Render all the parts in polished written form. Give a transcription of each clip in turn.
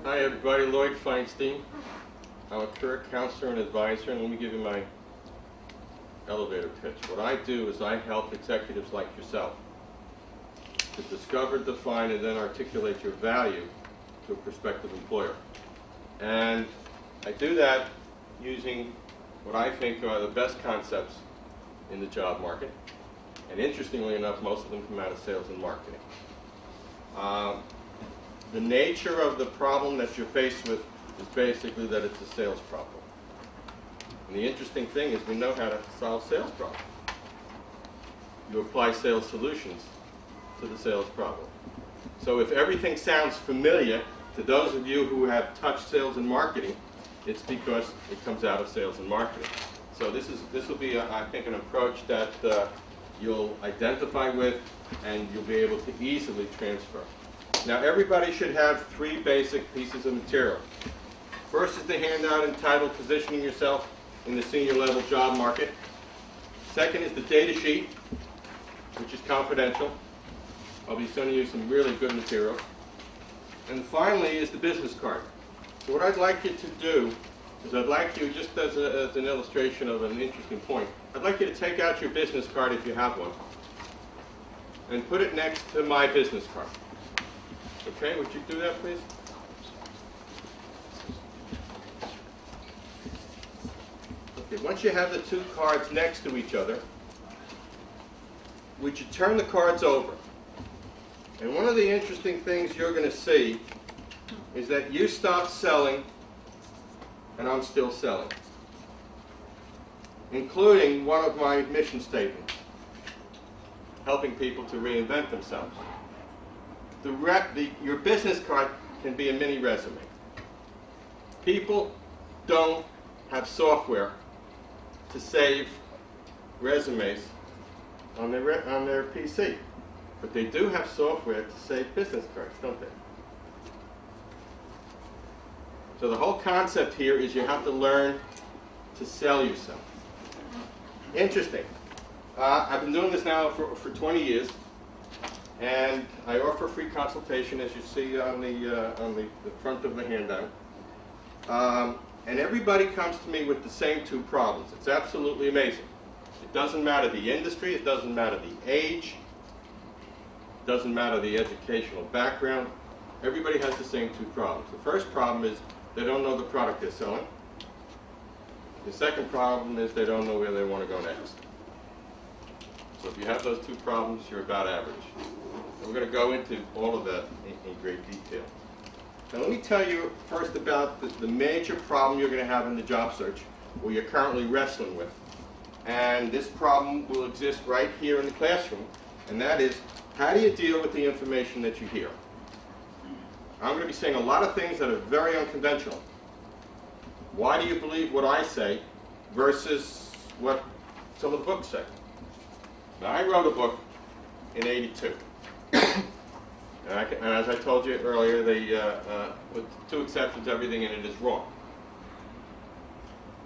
Hi everybody, Lloyd Feinstein. I'm a career counselor and advisor, and let me give you my elevator pitch. What I do is I help executives like yourself to discover, define, and then articulate your value to a prospective employer. And I do that using what I think are the best concepts in the job market. And interestingly enough, most of them come out of sales and marketing. The nature of the problem that you're faced with is basically that it's a sales problem. And the interesting thing is we know how to solve sales problems. You apply sales solutions to the sales problem. So if everything sounds familiar to those of you who have touched sales and marketing, it's because it comes out of sales and marketing. So this will be, I think, an approach that you'll identify with and you'll be able to easily transfer. Now, everybody should have 3 basic pieces of material. First is the handout entitled Positioning Yourself in the Senior Level Job Market. Second is the data sheet, which is confidential. I'll be sending you some really good material. And finally is the business card. So what I'd like you to do is I'd like you, just as an illustration of an interesting point, I'd like you to take out your business card if you have one and put it next to my business card. Okay, would you do that, please? Okay, once you have the 2 cards next to each other, would you turn the cards over? And one of the interesting things you're going to see is that you stopped selling and I'm still selling, including one of my mission statements, helping people to reinvent themselves. Your business card can be a mini resume. People don't have software to save resumes on their PC, but they do have software to save business cards, don't they? So the whole concept here is you have to learn to sell yourself. Interesting. I've been doing this now for 20 years. And I offer free consultation, as you see on the front of the handout. And everybody comes to me with the same 2 problems. It's absolutely amazing. It doesn't matter the industry, it doesn't matter the age, it doesn't matter the educational background. Everybody has the same 2 problems. The first problem is they don't know the product they're selling. The second problem is they don't know where they want to go next. So if you have those 2 problems, you're about average. And we're going to go into all of that in great detail. Now let me tell you first about the major problem you're going to have in the job search, or you're currently wrestling with. And this problem will exist right here in the classroom, and that is, how do you deal with the information that you hear? I'm going to be saying a lot of things that are very unconventional. Why do you believe what I say versus what some of the books say? Now, I wrote a book in '82. And as I told you earlier, with 2 exceptions, everything in it is wrong.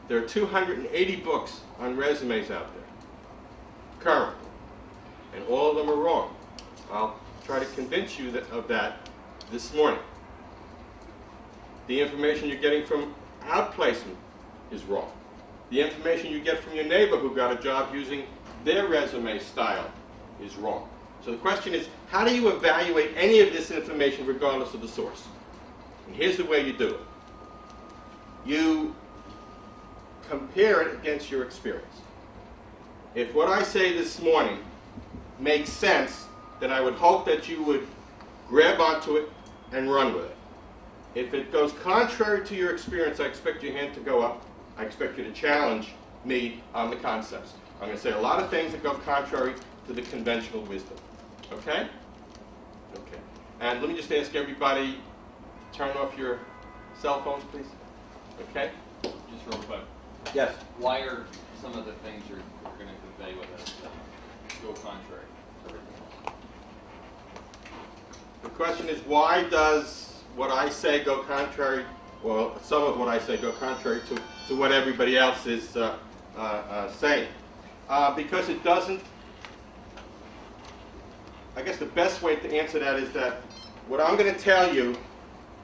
There are 280 books on resumes out there, currently, and all of them are wrong. I'll try to convince you of that this morning. The information you're getting from outplacement is wrong. The information you get from your neighbor who got a job using their resume style is wrong. So the question is, how do you evaluate any of this information regardless of the source? And here's the way you do it. You compare it against your experience. If what I say this morning makes sense, then I would hope that you would grab onto it and run with it. If it goes contrary to your experience, I expect your hand to go up. I expect you to challenge me on the concepts. I'm going to say a lot of things that go contrary to the conventional wisdom. Okay? Okay. And let me just ask everybody, turn off your cell phones, please. Okay? Just real quick. Yes? Why are some of the things you're going to convey with us go contrary to everything else? The question is, why does what I say go contrary, well, some of what I say go contrary to what everybody else is saying? Because it doesn't, I guess the best way to answer that is that what I'm going to tell you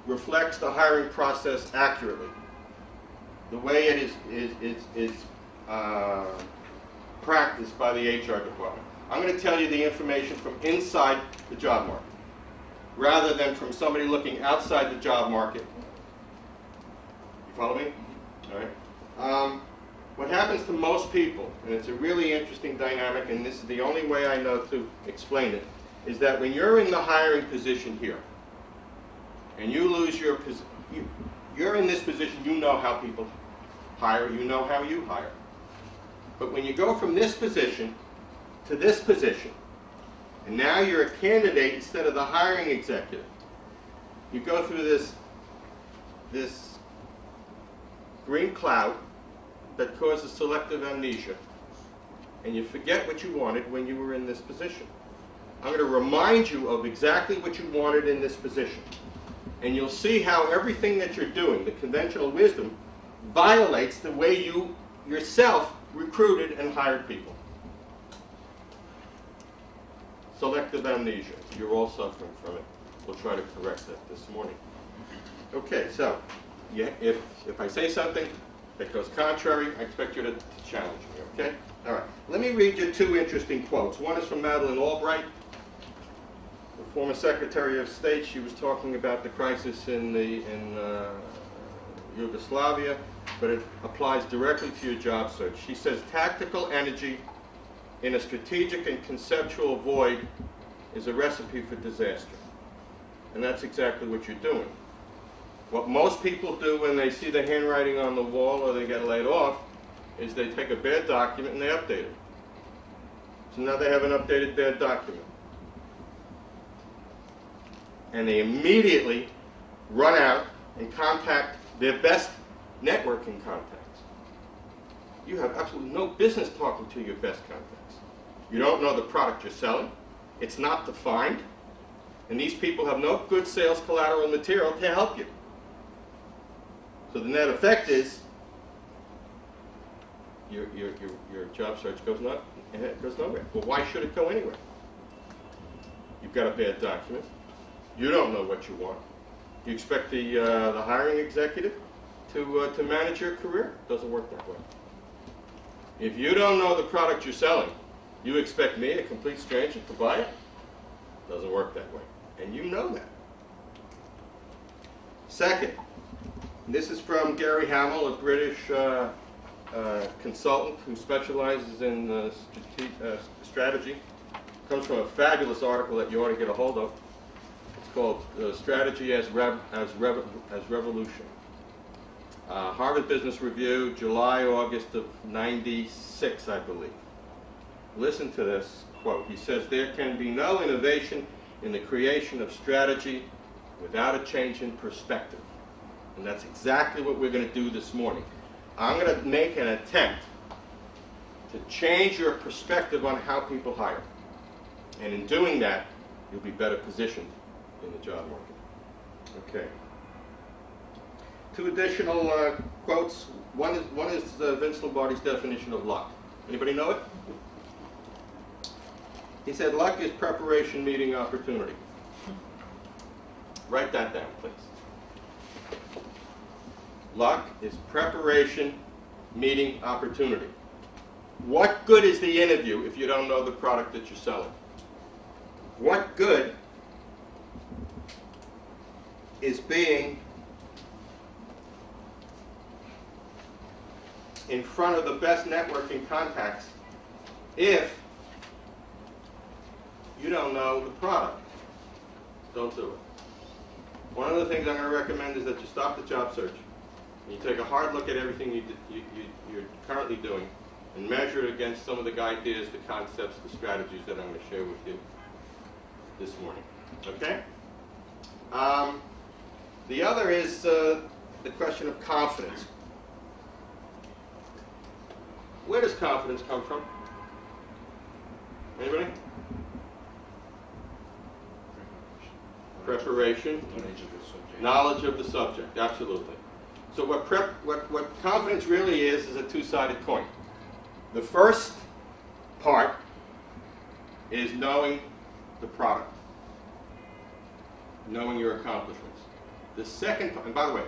reflects the hiring process accurately. The way it is practiced by the HR department. I'm going to tell you the information from inside the job market, rather than from somebody looking outside the job market. You follow me? All right. What happens to most people, and it's a really interesting dynamic, and this is the only way I know to explain it, is that when you're in the hiring position here, and you lose your position, you're in this position, you know how people hire, you know how you hire. But when you go from this position to this position, and now you're a candidate instead of the hiring executive, you go through this green cloud that causes selective amnesia, and you forget what you wanted when you were in this position. I'm going to remind you of exactly what you wanted in this position, and you'll see how everything that you're doing, the conventional wisdom, violates the way you yourself recruited and hired people. Selective amnesia. You're all suffering from it. We'll try to correct that this morning. Okay, so if I say something that goes contrary, I expect you to challenge me, okay? All right. Let me read you two interesting quotes. One is from Madeleine Albright, the former Secretary of State. She was talking about the crisis in Yugoslavia, but it applies directly to your job search. She says, tactical energy in a strategic and conceptual void is a recipe for disaster. And that's exactly what you're doing. What most people do when they see the handwriting on the wall or they get laid off is they take a bad document and they update it. So now they have an updated bad document. And they immediately run out and contact their best networking contacts. You have absolutely no business talking to your best contacts. You don't know the product you're selling. It's not defined. And these people have no good sales collateral material to help you. So the net effect is your job search goes nowhere. Well, why should it go anywhere? You've got a bad document. You don't know what you want. You expect the hiring executive to manage your career? It doesn't work that way. If you don't know the product you're selling, you expect me, a complete stranger, to buy it? It doesn't work that way. And you know that. Second, this is from Gary Hamill, a British consultant who specializes in strategy. Comes from a fabulous article that you ought to get a hold of. It's called Strategy as Revolution. Harvard Business Review, July, August of '96, I believe. Listen to this quote. He says, there can be no innovation in the creation of strategy without a change in perspective. And that's exactly what we're going to do this morning. I'm going to make an attempt to change your perspective on how people hire. And in doing that, you'll be better positioned in the job market. Okay. Two additional quotes. One is Vince Lombardi's definition of luck. Anybody know it? He said, luck is preparation meeting opportunity. Write that down, please. Luck is preparation meeting opportunity. What good is the interview if you don't know the product that you're selling? What good is being in front of the best networking contacts if you don't know the product? Don't do it. One of the things I'm going to recommend is that you stop the job search and you take a hard look at everything you're currently doing and measure it against some of the ideas, the concepts, the strategies that I'm going to share with you this morning. Okay? The other is the question of confidence. Where does confidence come from? Anybody? Preparation. Knowledge of the subject. Absolutely. So what confidence really is a two-sided coin. The first part is knowing the product, knowing your accomplishments. The second, and by the way,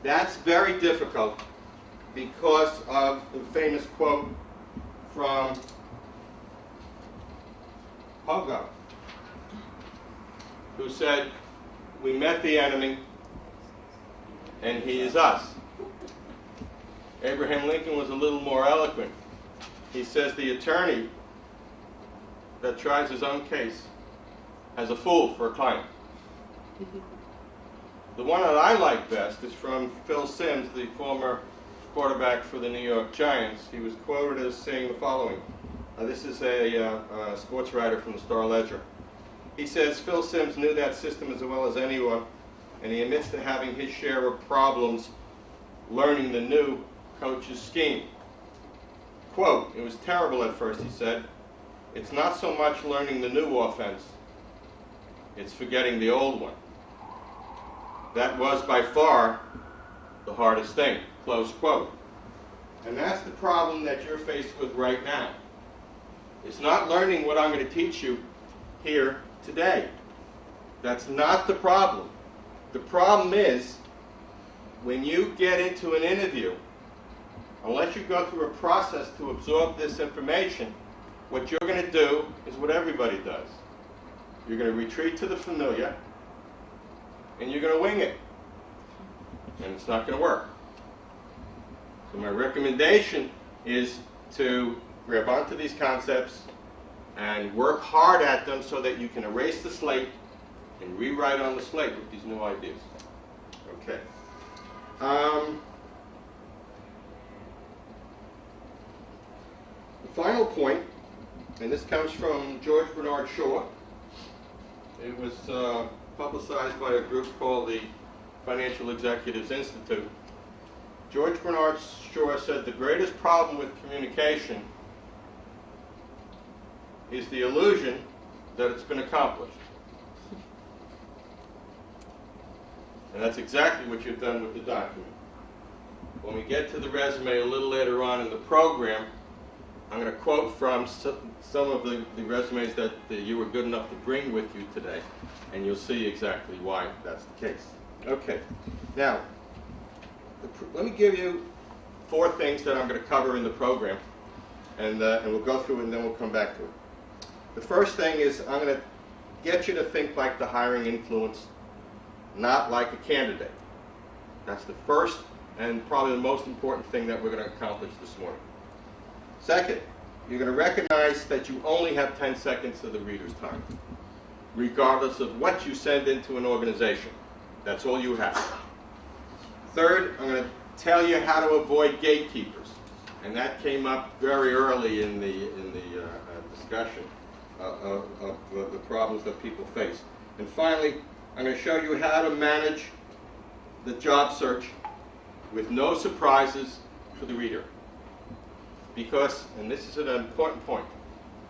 that's very difficult because of the famous quote from Pogo, who said, "We met the enemy, and he is us." Abraham Lincoln was a little more eloquent. He says, "The attorney that tries his own case has a fool for a client." The one that I like best is from Phil Simms, the former quarterback for the New York Giants. He was quoted as saying the following. This is a sports writer from the Star-Ledger. He says, "Phil Simms knew that system as well as anyone, and he admits to having his share of problems learning the new coach's scheme." Quote, "It was terrible at first," he said. "It's not so much learning the new offense, it's forgetting the old one. That was by far the hardest thing," close quote. And that's the problem that you're faced with right now. It's not learning what I'm going to teach you here today. That's not the problem. The problem is, when you get into an interview, unless you go through a process to absorb this information, what you're going to do is what everybody does. You're going to retreat to the familiar, and you're going to wing it. And it's not going to work. So my recommendation is to grab onto these concepts and work hard at them so that you can erase the slate and rewrite on the slate with these new ideas. Okay. The final point, and this comes from George Bernard Shaw. It was publicized by a group called the Financial Executives Institute. George Bernard Shaw said the greatest problem with communication is the illusion that it's been accomplished. And that's exactly what you've done with the document. When we get to the resume a little later on in the program, I'm going to quote from some of the resumes that you were good enough to bring with you today, and you'll see exactly why that's the case. Okay, now, let me give you 4 things that I'm going to cover in the program, and we'll go through it and then we'll come back to it. The first thing is I'm going to get you to think like the hiring influence, not like a candidate. That's the first and probably the most important thing that we're going to accomplish this morning. Second, you're going to recognize that you only have 10 seconds of the reader's time, regardless of what you send into an organization. That's all you have. Third, I'm going to tell you how to avoid gatekeepers, and that came up very early in the discussion of the problems that people face. And finally, I'm going to show you how to manage the job search with no surprises for the reader. Because, and this is an important point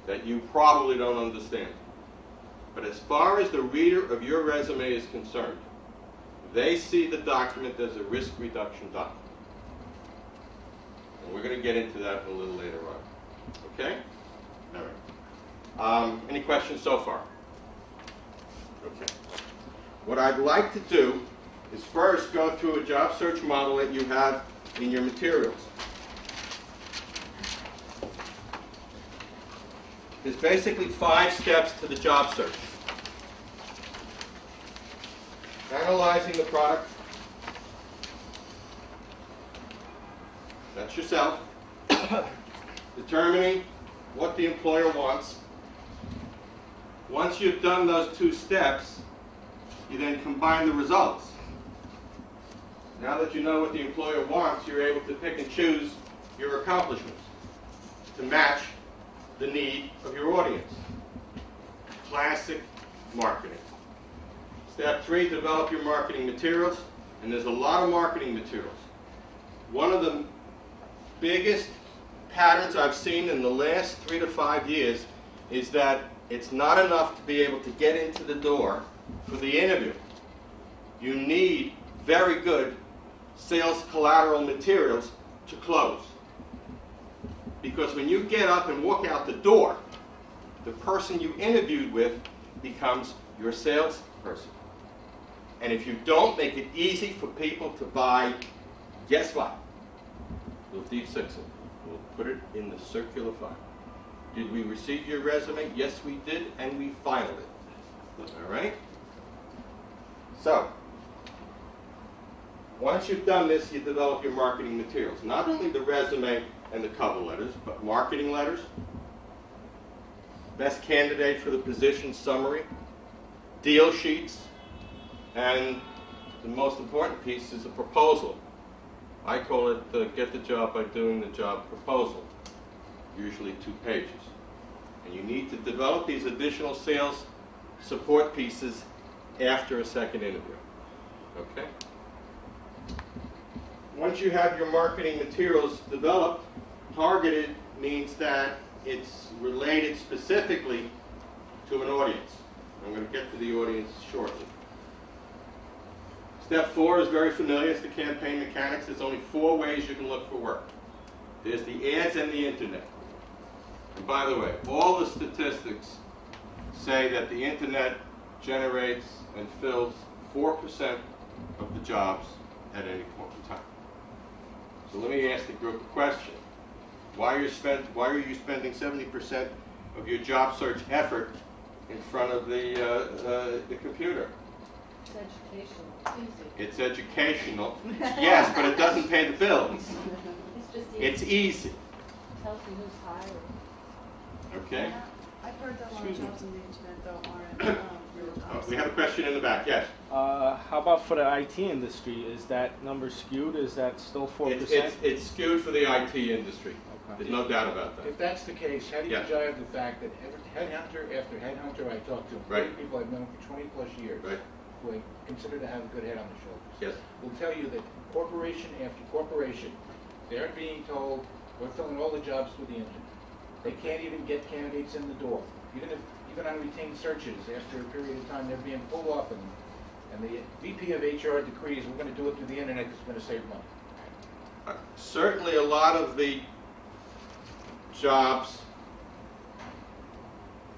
that you probably don't understand, but as far as the reader of your resume is concerned, they see the document as a risk reduction document. And we're going to get into that a little later on. Okay? All right. Any questions so far? Okay. What I'd like to do is first go through a job search model that you have in your materials. There's basically 5 steps to the job search. Analyzing the product. That's yourself. Determining what the employer wants. Once you've done those 2 steps, you then combine the results. Now that you know what the employer wants, you're able to pick and choose your accomplishments to match the need of your audience. Classic marketing. Step 3, develop your marketing materials. And there's a lot of marketing materials. One of the biggest patterns I've seen in the last 3 to 5 years is that it's not enough to be able to get into the door for the interview. You need very good sales collateral materials to close. Because when you get up and walk out the door, the person you interviewed with becomes your salesperson. And if you don't make it easy for people to buy, guess what? We'll deep six it. We'll put it in the circular file. Did we receive your resume? Yes, we did, and we filed it. All right? So, once you've done this, you develop your marketing materials. Not only the resume and the cover letters, but marketing letters, best candidate for the position summary, deal sheets, and the most important piece is a proposal. I call it the get the job by doing the job proposal, usually 2 pages. And you need to develop these additional sales support pieces after a second interview. Okay? Once you have your marketing materials developed, targeted means that it's related specifically to an audience. I'm going to get to the audience shortly. Step 4 is very familiar. It's the campaign mechanics. There's only 4 ways you can look for work. There's the ads and the internet. And by the way, all the statistics say that the internet generates and fills 4% of the jobs at any point in time. So let me ask the group a question. Why are you spending 70% of your job search effort in front of the computer? It's educational. It's It's easy. educational. Yes, but it doesn't pay the bills. It's just easy. It's easy. Tells you who's hiring. Okay? I've heard that a lot of Excuse me. jobs on the internet though aren't real jobs. We have a question in the back. Yes. How about for the IT industry? Is that number skewed? Is that still 4%? It's skewed for the IT industry. Okay. There's no doubt about that. If that's the case, how do you Yeah. jive the fact that every headhunter after headhunter I talk to, Right. people I've known for 20 plus years, Right. who I consider to have a good head on their shoulders, Yes. will tell you that corporation after corporation, they're being told, we're filling all the jobs through the internet. They can't even get candidates in the door. Even on retained searches, after a period of time, they're being pulled off them. And the VP of HR decrees, we're going to do it through the internet because it's going to save money. Certainly a lot of the jobs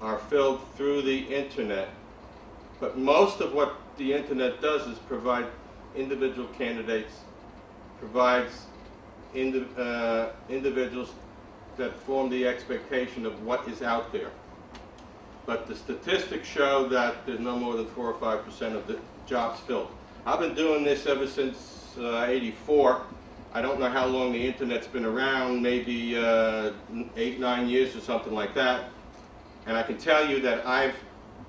are filled through the internet, but most of what the internet does is provide individual candidates, provides individuals that form the expectation of what is out there. But the statistics show that there's no more than 4 or 5% of the jobs filled. I've been doing this ever since '84. I don't know how long the internet's been around, maybe 8, 9 years or something like that. And I can tell you that I've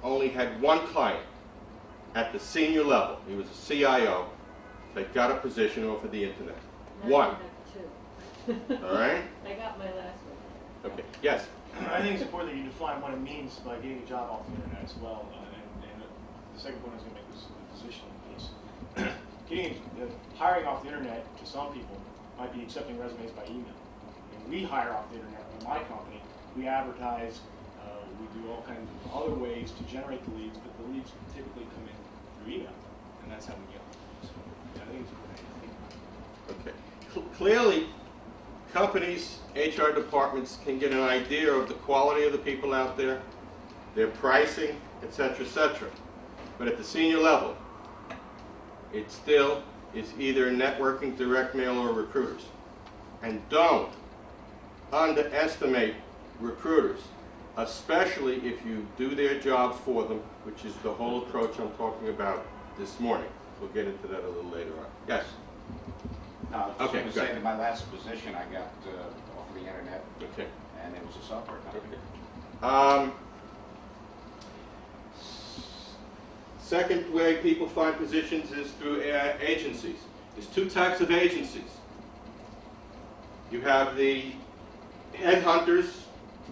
only had one client at the senior level. He was a CIO that got a position off of the internet. One. I have 2. All right? I got my last one. Okay. Yes. I think it's important that you define what it means by getting a job off the internet as well. And the second point I was going to make was the positioning piece. Hiring off the internet to some people might be accepting resumes by email. And we hire off the internet in my company. We advertise. We do all kinds of other ways to generate the leads, but the leads typically come in through email, and that's how we get them. So I think it's important to think about it. Okay. Clearly, companies, HR departments can get an idea of the quality of the people out there, their pricing, etc., etc. But at the senior level, it still is either networking, direct mail, or recruiters. And don't underestimate recruiters, especially if you do their job for them, which is the whole approach I'm talking about this morning. We'll get into that a little later on. Yes? No, I was just Okay, going to good. say that my last position I got off of the internet, Okay. and it was a software company. Second way people find positions is through agencies. There's 2 types of agencies. You have the headhunters,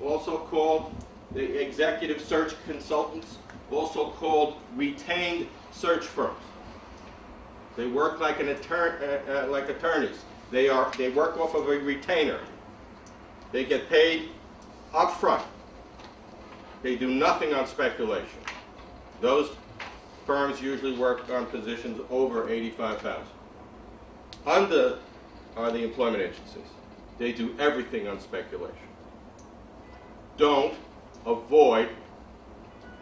also called the executive search consultants, also called retained search firms. They work like like attorneys. They work off of a retainer. They get paid up front. They do nothing on speculation. Those firms usually work on positions over $85,000. Under are the employment agencies. They do everything on speculation. Don't avoid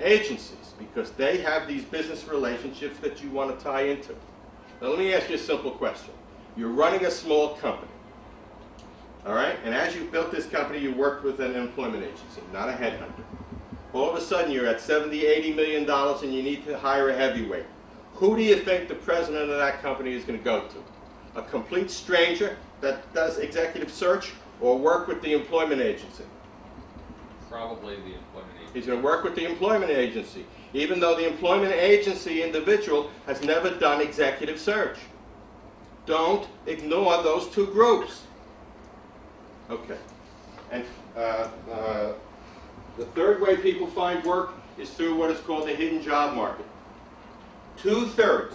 agencies because they have these business relationships that you want to tie into. Now let me ask you a simple question. You're running a small company, all right? And as you built this company, you worked with an employment agency, not a headhunter. All of a sudden, you're at $70, $80 million and you need to hire a heavyweight. Who do you think the president of that company is going to go to? A complete stranger that does executive search or work with the employment agency? Probably the employment agency. He's going to work with the employment agency, even though the employment agency individual has never done executive search. Don't ignore those two groups. Okay. And the third way people find work is through what is called the hidden job market. 2/3,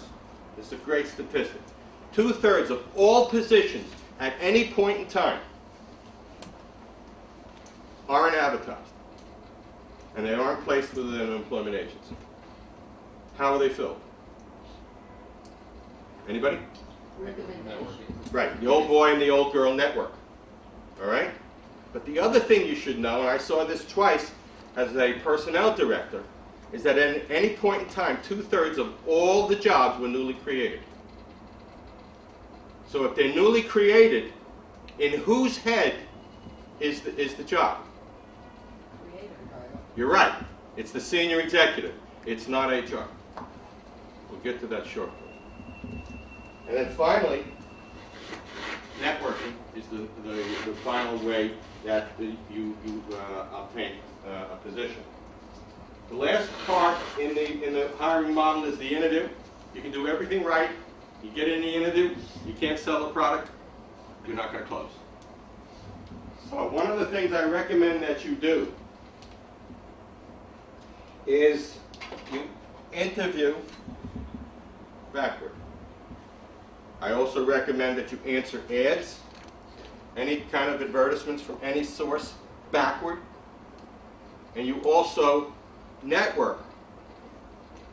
this is a great statistic, 2/3 of all positions at any point in time aren't advertised. And they aren't placed within an employment agency. How are they filled? Anybody? Networking. Right, the old boy and the old girl network. All right? But the other thing you should know, and I saw this twice as a personnel director, is that at any point in time, 2/3 of all the jobs were newly created. So if they're newly created, in whose head is the job? You're right. It's the senior executive. It's not HR. We'll get to that shortly. And then finally, networking is the final way that you obtain a position. The last part in the hiring model is the interview. You can do everything right. You get in the interview, you can't sell the product, you're not going to close. So one of the things I recommend that you do is you interview backward. I also recommend that you answer ads, any kind of advertisements from any source, backward. And you also network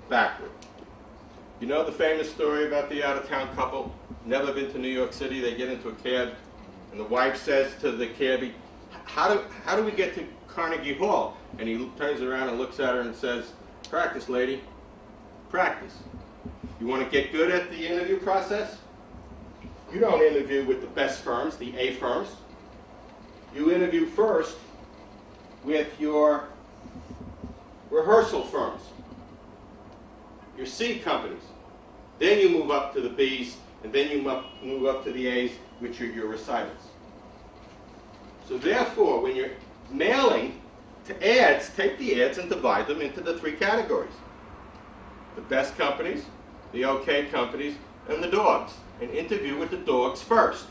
backward. You know the famous story about the out-of-town couple, never been to New York City, they get into a cab, and the wife says to the cabbie, how do we get to Carnegie Hall? And he turns around and looks at her and says, practice, lady, practice. You want to get good at the interview process? You don't interview with the best firms, the A firms. You interview first with your rehearsal firms, your C companies. Then you move up to the Bs, and then you move up to the As, which are your recitals. So therefore, when you're mailing to ads, take the ads and divide them into the 3 categories. The best companies, the okay companies, and the dogs. And interview with the dogs first.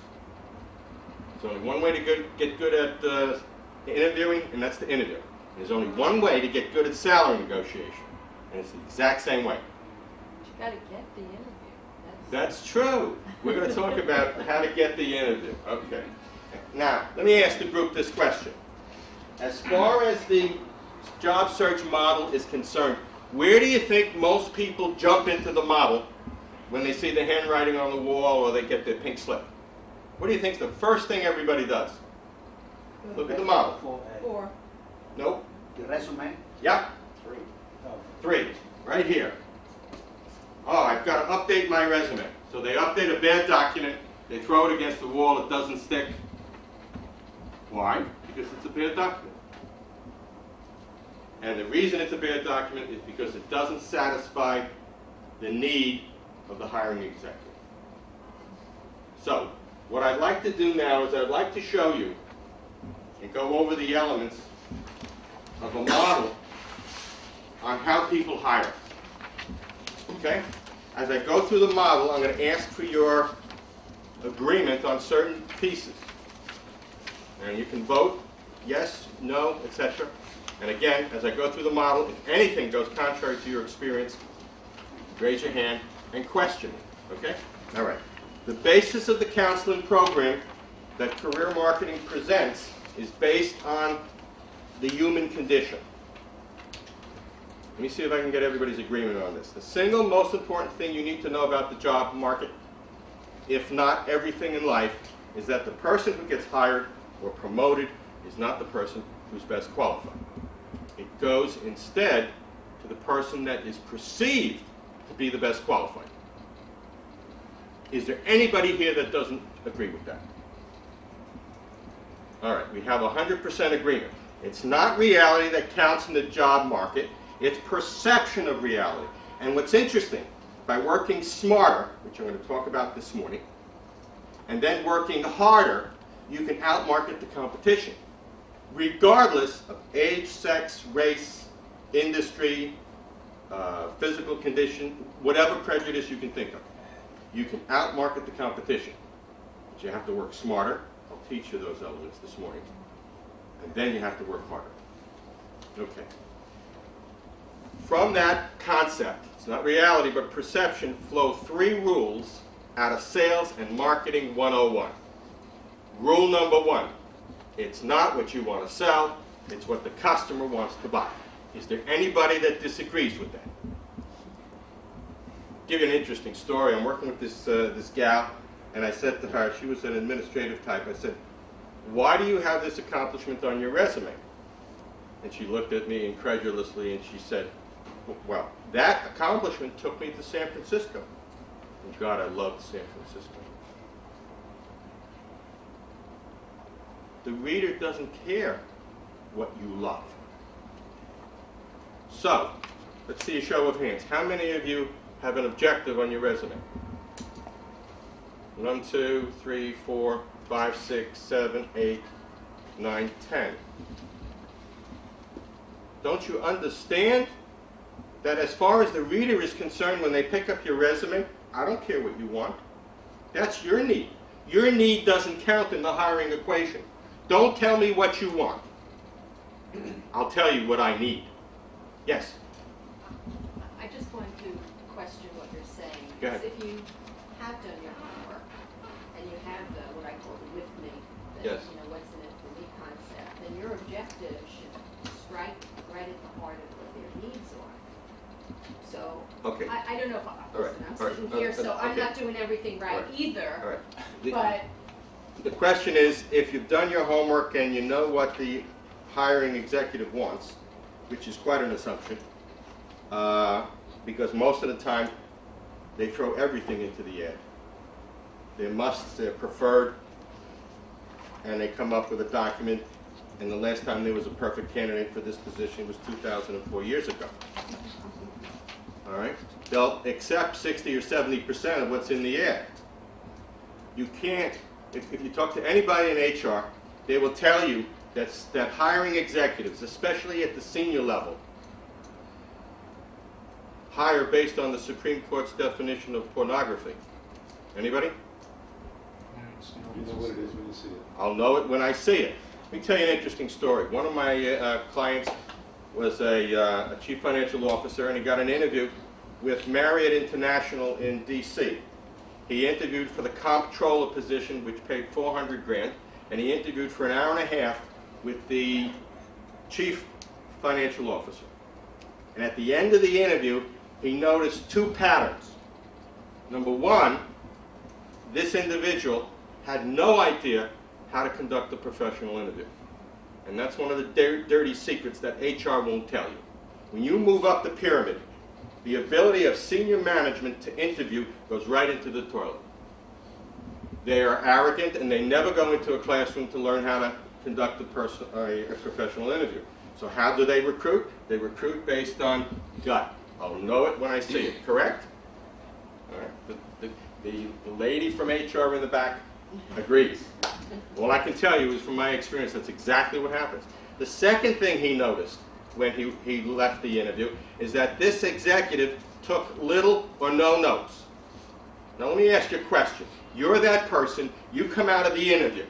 There's only one way to get good at interviewing, and that's the interview. There's only one way to get good at salary negotiation, and it's the exact same way. But you gotta get the interview. That's true. We're going to talk about how to get the interview. Okay. Now, let me ask the group this question. As far as the job search model is concerned, where do you think most people jump into the model when they see the handwriting on the wall or they get their pink slip? What do you think is the first thing everybody does? Look at the model. 4. Nope. The resume? Yep. 3. 3. Right here. Oh, I've got to update my resume. So they update a bad document, they throw it against the wall, it doesn't stick. Why? Because it's a bad document. And the reason it's a bad document is because it doesn't satisfy the need of the hiring executive. So, what I'd like to do now is I'd like to show you and go over the elements of a model on how people hire. Okay? As I go through the model, I'm going to ask for your agreement on certain pieces. And you can vote yes, no, etc. And again, as I go through the model, if anything goes contrary to your experience, raise your hand and question it. Okay? All right. The basis of the counseling program that Career Marketing presents is based on the human condition. Let me see if I can get everybody's agreement on this. The single most important thing you need to know about the job market, if not everything in life, is that the person who gets hired or promoted is not the person who's best qualified. It goes instead to the person that is perceived to be the best qualified. Is there anybody here that doesn't agree with that? All right, we have 100% agreement. It's not reality that counts in the job market, it's perception of reality. And what's interesting, by working smarter, which I'm going to talk about this morning, and then working harder, you can outmarket the competition, regardless of age, sex, race, industry, physical condition, whatever prejudice you can think of. You can outmarket the competition, but you have to work smarter. I'll teach you those elements this morning. And then you have to work harder. Okay. From that concept, it's not reality but perception, flow 3 rules out of Sales and Marketing 101. Rule number 1, it's not what you want to sell, it's what the customer wants to buy. Is there anybody that disagrees with that? I'll give you an interesting story. I'm working with this gal, and I said to her, she was an administrative type, I said, why do you have this accomplishment on your resume? And she looked at me incredulously and she said, well, that accomplishment took me to San Francisco. And God, I loved San Francisco. The reader doesn't care what you love. So, let's see a show of hands. How many of you have an objective on your resume? 1, 2, 3, 4, 5, 6, 7, 8, 9, 10. Don't you understand that as far as the reader is concerned, when they pick up your resume, I don't care what you want. That's your need. Your need doesn't count in the hiring equation. Don't tell me what you want. I'll tell you what I need. Yes? I just want to question what you're saying. Go ahead. Because if you have done your homework and you have the, what I call the with me, the, Yes. you know, what's in it for me concept, then your objective should strike right at the heart of what their needs are. So, Okay. I don't know if I'm, All right. listen, I'm All right. sitting here, so I'm Okay. not doing everything right All right. either, All right. but The question is, if you've done your homework and you know what the hiring executive wants, which is quite an assumption, because most of the time they throw everything into the ad. Their musts, their preferred, and they come up with a document, and the last time there was a perfect candidate for this position was 2004 years ago. All right? They'll accept 60 or 70% of what's in the ad. You can't, if you talk to anybody in HR, they will tell you that hiring executives, especially at the senior level, hire based on the Supreme Court's definition of pornography. Anybody? You know what it is when you see it. I'll know it when I see it. Let me tell you an interesting story. One of my clients was a chief financial officer, and he got an interview with Marriott International in D.C. He interviewed for the comptroller position, which paid $400,000, and he interviewed for an hour and a half with the chief financial officer. And at the end of the interview, he noticed 2 patterns. Number 1, this individual had no idea how to conduct a professional interview. And that's one of the dirty secrets that HR won't tell you. When you move up the pyramid, the ability of senior management to interview goes right into the toilet. They are arrogant and they never go into a classroom to learn how to conduct a professional interview. So how do they recruit? They recruit based on gut. I'll know it when I see it, correct? All right. The lady from HR in the back agrees. All I can tell you is from my experience, that's exactly what happens. The second thing he noticed when he left the interview is that this executive took little or no notes. Now let me ask you a question. You're that person, you come out of the interview.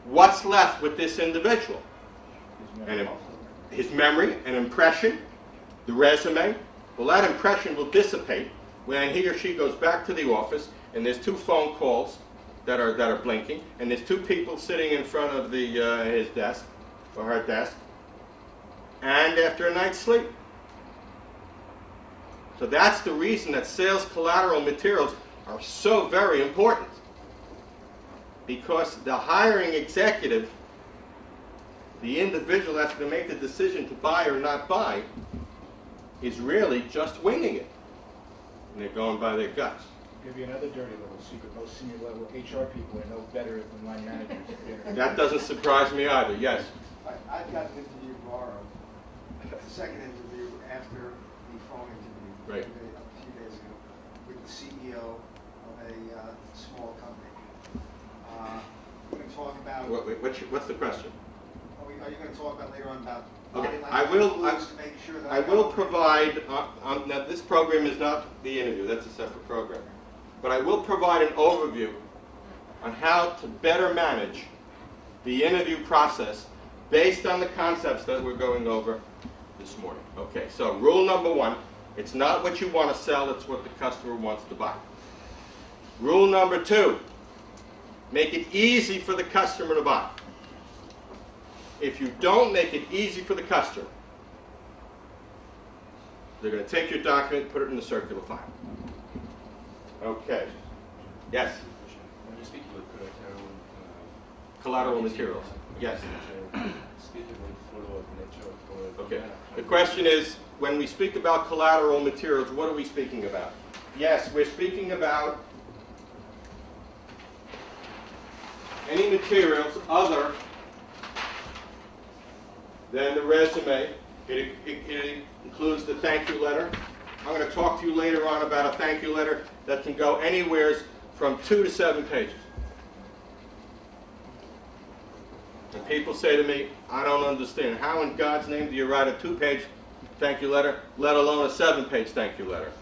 What's left with this individual? His memory, an impression, the resume. Well, that impression will dissipate when he or she goes back to the office and there's 2 phone calls that are blinking, and there's 2 people sitting in front of his desk or her desk, and after a night's sleep. So that's the reason that sales collateral materials are so very important, because the hiring executive The individual that's going to make the decision to buy or not buy is really just winging it. And they're going by their guts. Give you another dirty little secret. Most senior level HR people are no better than line managers. That doesn't surprise me either, yes. I've got an interview tomorrow, the second interview after the phone interview. Right. A few days ago, with the CEO of a small company. We're going to talk about. What's the question? Are you going to talk about later on about Okay, body I will. language to make sure that I will provide. Now, this program is not the interview; that's a separate program. But I will provide an overview on how to better manage the interview process based on the concepts that we're going over this morning. Okay, so rule number one: it's not what you want to sell; it's what the customer wants to buy. Rule number two: make it easy for the customer to buy. If you don't make it easy for the customer, they're going to take your document, put it in the circular file. Okay. Yes? When you're speaking with Collateral materials. Yes. Okay. Okay. The question is, when we speak about collateral materials, what are we speaking about? Yes, we're speaking about any materials other than the resume. It includes the thank you letter. I'm going to talk to you later on about a thank you letter that can go anywhere from 2 to 7 pages. And people say to me, I don't understand. How in God's name do you write a 2-page thank you letter, let alone a 7-page thank you letter?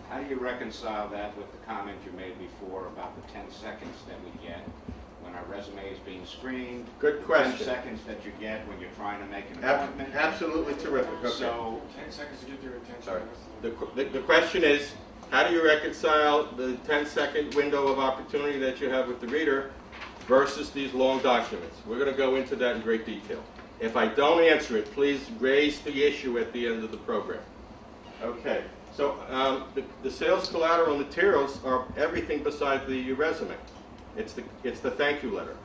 How do you reconcile that with the comment you made before about the 10 seconds that we get when our resume is being screened? Good question. 10 seconds that you get when you're trying to make an appointment? Absolutely terrific. Okay. So, 10 seconds to get their attention. Sorry. The question is, how do you reconcile the 10-second window of opportunity that you have with the reader versus these long documents? We're going to go into that in great detail. If I don't answer it, please raise the issue at the end of the program. Okay. So the sales collateral materials are everything beside the resume. It's the thank you letter.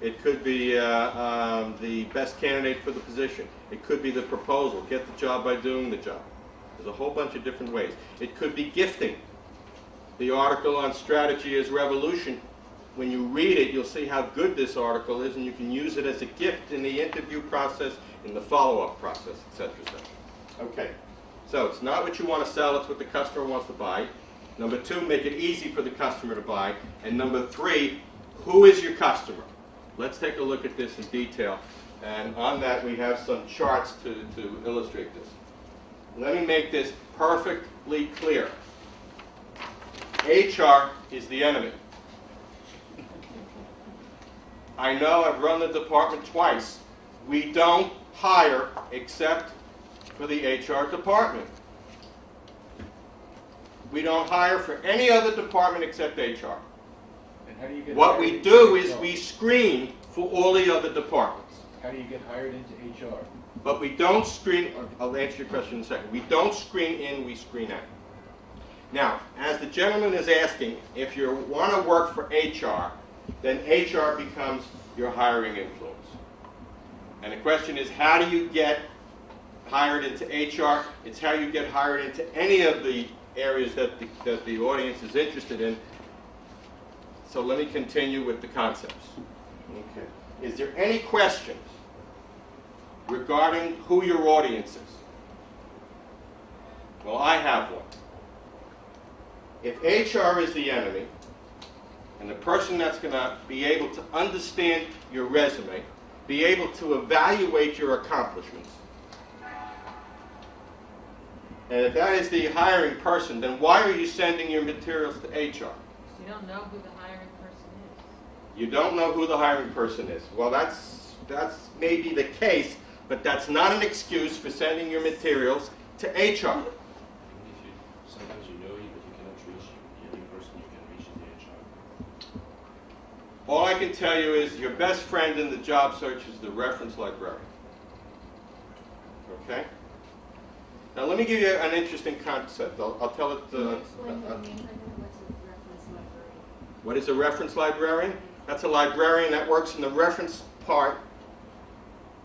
It could be the best candidate for the position. It could be the proposal, get the job by doing the job. There's a whole bunch of different ways. It could be gifting. The article on strategy is revolution. When you read it, you'll see how good this article is, and you can use it as a gift in the interview process, in the follow-up process, etc. Okay. So it's not what you want to sell, it's what the customer wants to buy. Number 2, make it easy for the customer to buy. And number 3, who is your customer? Let's take a look at this in detail. And on that, we have some charts to illustrate this. Let me make this perfectly clear. HR is the enemy. I know I've run the department twice. We don't hire except for the HR department. We don't hire for any other department except HR. And how do you get What hired we into do is HR? we screen for all the other departments. How do you get hired into HR? But we don't screen, I'll answer your question in a second. We don't screen in, we screen out. Now, as the gentleman is asking, if you want to work for HR, then HR becomes your hiring influence. And the question is, how do you get hired into HR? It's how you get hired into any of the areas that the audience is interested in. So let me continue with the concepts. Okay. Is there any questions regarding who your audience is? Well, I have one. If HR is the enemy, and the person that's going to be able to understand your resume, be able to evaluate your accomplishments, and if that is the hiring person, then why are you sending your materials to HR? You don't know who the hiring person is. You don't know who the hiring person is. Well, that's maybe the case, but that's not an excuse for sending your materials to HR. Sometimes you know you, but you cannot reach the only person you can reach is the HR. All I can tell you is your best friend in the job search is the reference librarian. Okay? Now let me give you an interesting concept. I'll tell it. Can you explain what you mean? What's a reference librarian? What is a reference librarian? That's a librarian that works in the reference part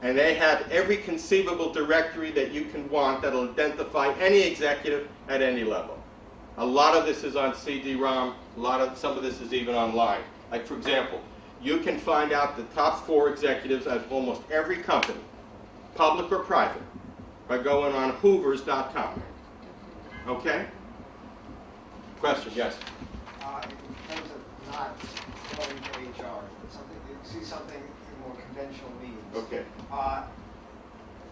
and they have every conceivable directory that you can want that'll identify any executive at any level. A lot of this is on CD-ROM, some of this is even online. Like for example, you can find out the top 4 executives at almost every company, public or private, by going on hoovers.com. Okay? Question, yes? In terms of not going to HR, something, you see something in more conventional means. Okay.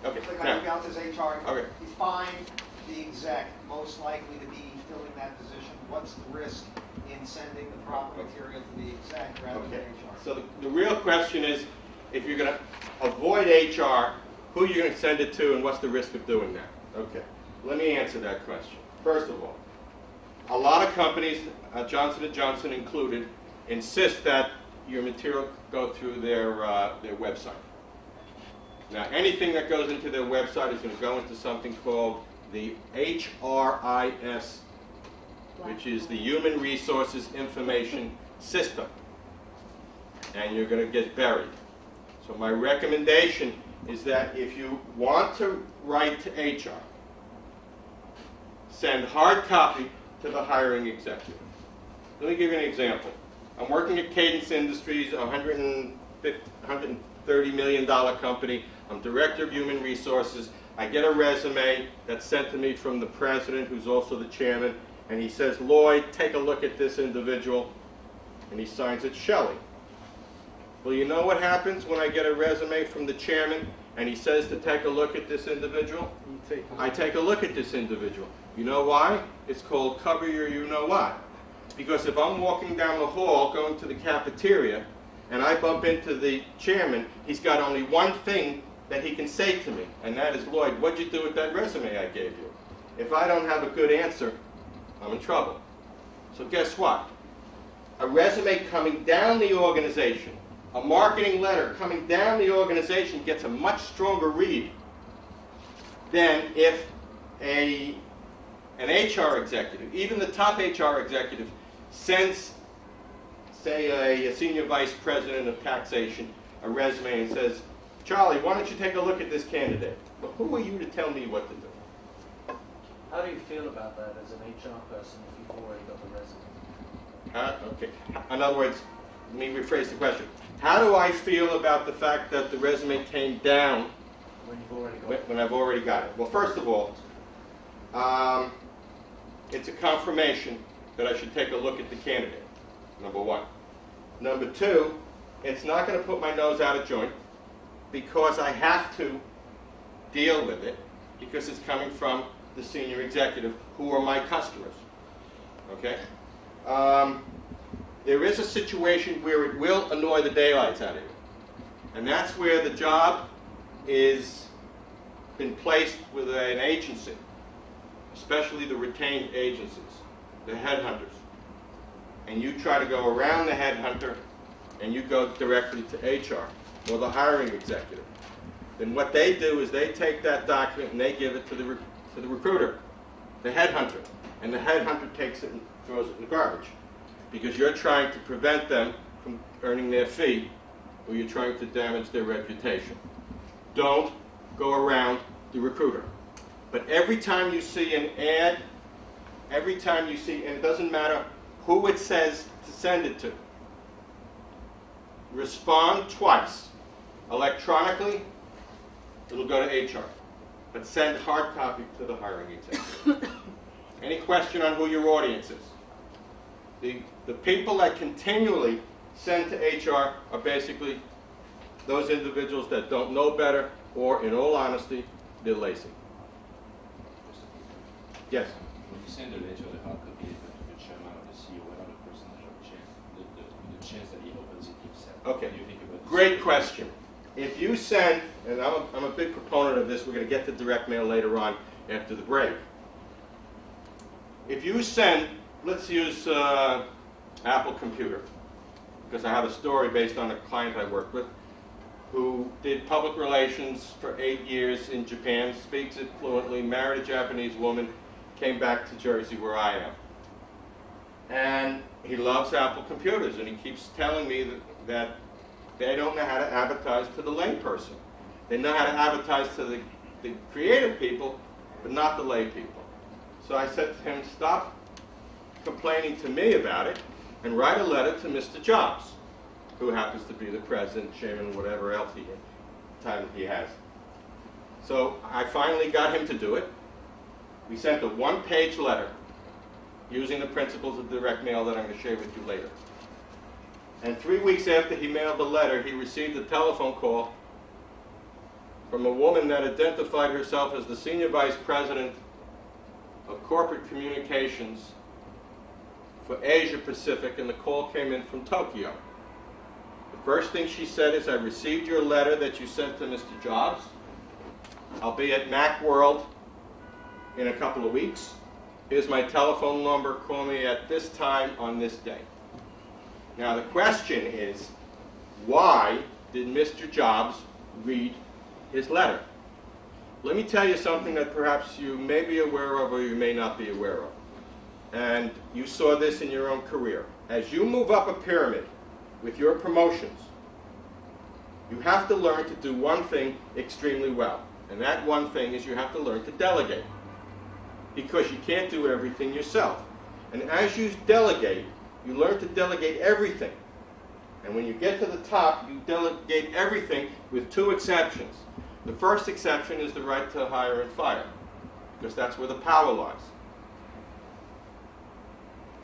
Okay. Like Now, I out as HR, okay. you find the exec most likely to be filling that position. What's the risk in sending the proper material to the exec rather than Okay. HR? So the real question is, if you're going to avoid HR, who are you going to send it to and what's the risk of doing that? Okay. Let me answer that question. First of all, a lot of companies, Johnson & Johnson included, insist that your material go through their website. Now, anything that goes into their website is going to go into something called the HRIS, which is the Human Resources Information System. And you're going to get buried. So my recommendation is that if you want to write to HR, send hard copy to the hiring executive. Let me give you an example. I'm working at Cadence Industries, a $130 million company. I'm director of human resources. I get a resume that's sent to me from the president, who's also the chairman, and he says, Lloyd, take a look at this individual, and he signs it Shelley. Well, you know what happens when I get a resume from the chairman, and he says to take a look at this individual? I take a look at this individual. You know why? It's called cover your you-know-what. Because if I'm walking down the hall going to the cafeteria and I bump into the chairman, he's got only one thing that he can say to me, and that is, Lloyd, what'd you do with that resume I gave you? If I don't have a good answer, I'm in trouble. So guess what? A resume coming down the organization, a marketing letter coming down the organization gets a much stronger read than if an HR executive, even the top HR executive, sends, say, a senior vice president of taxation a resume and says, Charlie, why don't you take a look at this candidate? Well, who are you to tell me what to do? How do you feel about that as an HR person if you've already got the resume? Okay. In other words, let me rephrase the question. How do I feel about the fact that the resume came down When you've already got it. when I've already got it? Well, first of all, it's a confirmation that I should take a look at the candidate, number one. Number two, it's not going to put my nose out of joint because I have to deal with it because it's coming from the senior executive who are my customers. Okay? There is a situation where it will annoy the daylights out of you. And that's where the job is been placed with an agency, especially the retained agencies, the headhunters. And you try to go around the headhunter and you go directly to HR or the hiring executive. Then what they do is they take that document and they give it to the recruiter, the headhunter. And the headhunter takes it and throws it in the garbage. Because you're trying to prevent them from earning their fee, or you're trying to damage their reputation. Don't go around the recruiter. But every time you see an ad, every time you see, and it doesn't matter who it says to send it to, respond twice. Electronically, it'll go to HR. But send hard copy to the hiring executive. Any question on who your audience is? The people that continually send to HR are basically those individuals that don't know better, or in all honesty, they're lazy. Yes? When you send a letter, the hard copy is going to the chairman or the CEO, what are the percentage of the chance that he opens it himself? Okay. What do you think about this? Great question. If you send, and I'm a big proponent of this, we're going to get to direct mail later on after the break. If you send, let's use Apple Computer, because I have a story based on a client I worked with who did public relations for 8 years in Japan, speaks it fluently, married a Japanese woman, came back to Jersey where I am. And he loves Apple computers, and he keeps telling me that they don't know how to advertise to the layperson. They know how to advertise to the creative people, but not the lay people. So I said to him, stop complaining to me about it and write a letter to Mr. Jobs, who happens to be the president, chairman, whatever else title he has. So I finally got him to do it. We sent a one-page letter using the principles of direct mail that I'm going to share with you later. And 3 weeks after he mailed the letter, he received a telephone call from a woman that identified herself as the Senior Vice President of Corporate Communications for Asia Pacific, and the call came in from Tokyo. The first thing she said is, I received your letter that you sent to Mr. Jobs. I'll be at Macworld in a couple of weeks. Here's my telephone number. Call me at this time on this day. Now the question is, why did Mr. Jobs read his letter? Let me tell you something that perhaps you may be aware of or you may not be aware of. And you saw this in your own career. As you move up a pyramid with your promotions, you have to learn to do one thing extremely well. And that one thing is you have to learn to delegate. Because you can't do everything yourself. And as you delegate, you learn to delegate everything. And when you get to the top, you delegate everything with two exceptions. The first exception is the right to hire and fire, because that's where the power lies.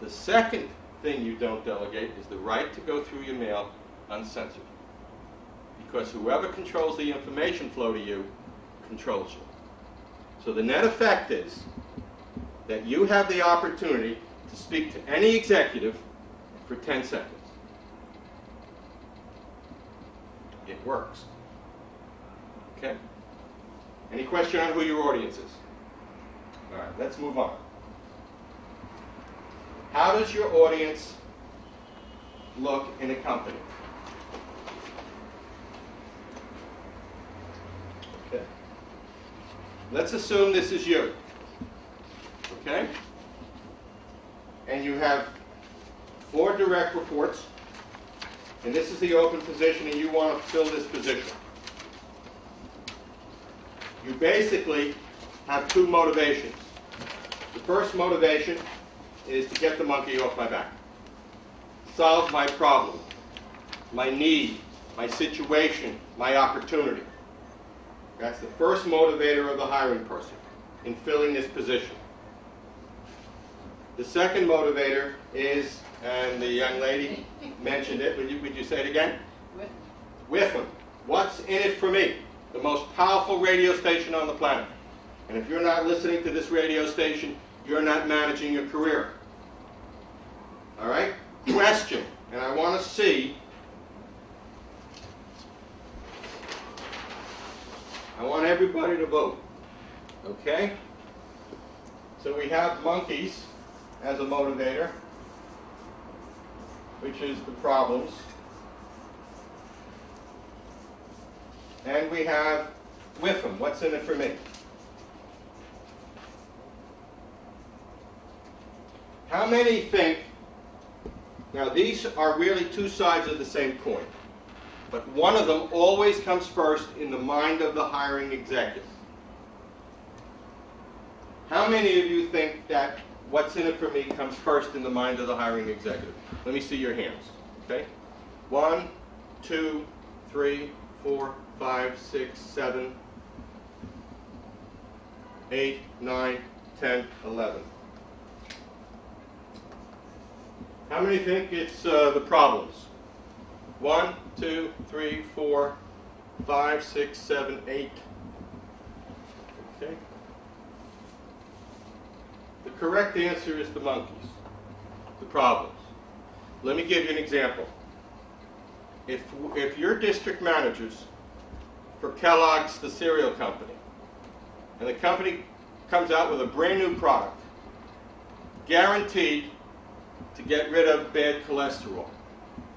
The second thing you don't delegate is the right to go through your mail uncensored. Because whoever controls the information flow to you controls you. So the net effect is that you have the opportunity to speak to any executive for 10 seconds. It works. Okay? Any question on who your audience is? All right, let's move on. How does your audience look in a company? Okay. Let's assume this is you. Okay? And you have 4 direct reports, and this is the open position, and you want to fill this position. You basically have 2 motivations. The first motivation is to get the monkey off my back. Solve my problem, my need, my situation, my opportunity. That's the first motivator of the hiring person in filling this position. The second motivator is, and the young lady mentioned it, would you say it again? With them. What's in it for me? The most powerful radio station on the planet. And if you're not listening to this radio station, you're not managing your career. All right? Question, and I want to see, I want everybody to vote. Okay? So we have monkeys as a motivator, which is the problems. And we have with them, what's in it for me? How many think, now these are really 2 sides of the same coin, but one of them always comes first in the mind of the hiring executive. How many of you think that what's in it for me comes first in the mind of the hiring executive? Let me see your hands. Okay? 1, 2, 3, 4, 5, 6, 7, 8, 9, 10, 11. How many think it's the problems? 1, 2, 3, 4, 5, 6, 7, 8. Okay? The correct answer is the monkeys, the problems. Let me give you an example. If you're district managers for Kellogg's, the cereal company, and the company comes out with a brand new product, guaranteed to get rid of bad cholesterol,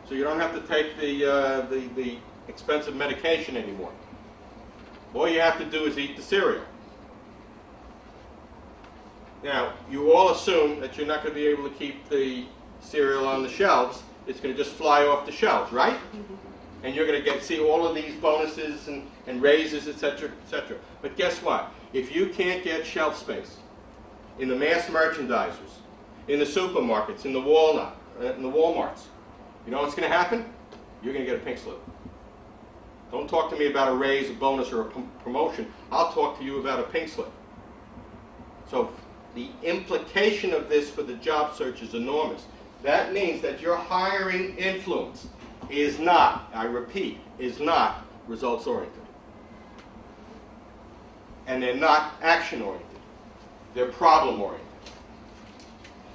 so you don't have to take the expensive medication anymore. All you have to do is eat the cereal. Now, you all assume that you're not going to be able to keep the cereal on the shelves. It's going to just fly off the shelves, right? and you're going to see all of these bonuses and raises, etc., etc. But guess what? If you can't get shelf space in the mass merchandisers, in the supermarkets, in the Walmarts, you know what's going to happen? You're going to get a pink slip. Don't talk to me about a raise, a bonus, or a promotion. I'll talk to you about a pink slip. So the implication of this for the job search is enormous. That means that your hiring influence is not, I repeat, is not results-oriented. And they're not action-oriented. They're problem-oriented.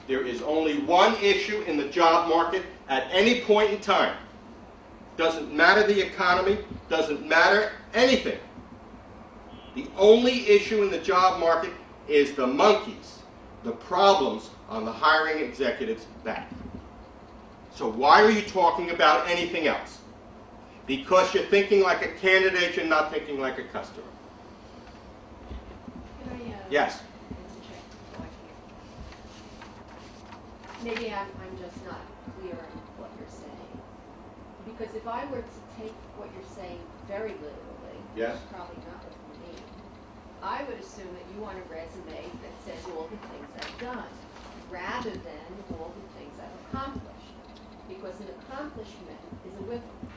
There is only one issue in the job market at any point in time. Doesn't matter the economy, doesn't matter anything. The only issue in the job market is the monkeys, the problems on the hiring executive's back. So why are you talking about anything else? Because you're thinking like a candidate, you're not thinking like a customer. Can I, yes? interject before I hear? Maybe I'm just not clear on what you're saying. Because if I were to take what you're saying very literally, Yes. which is probably not what you mean, I would assume that you want a resume that says all the things I've done, rather than all the things I've accomplished. Because an accomplishment is a whiffle.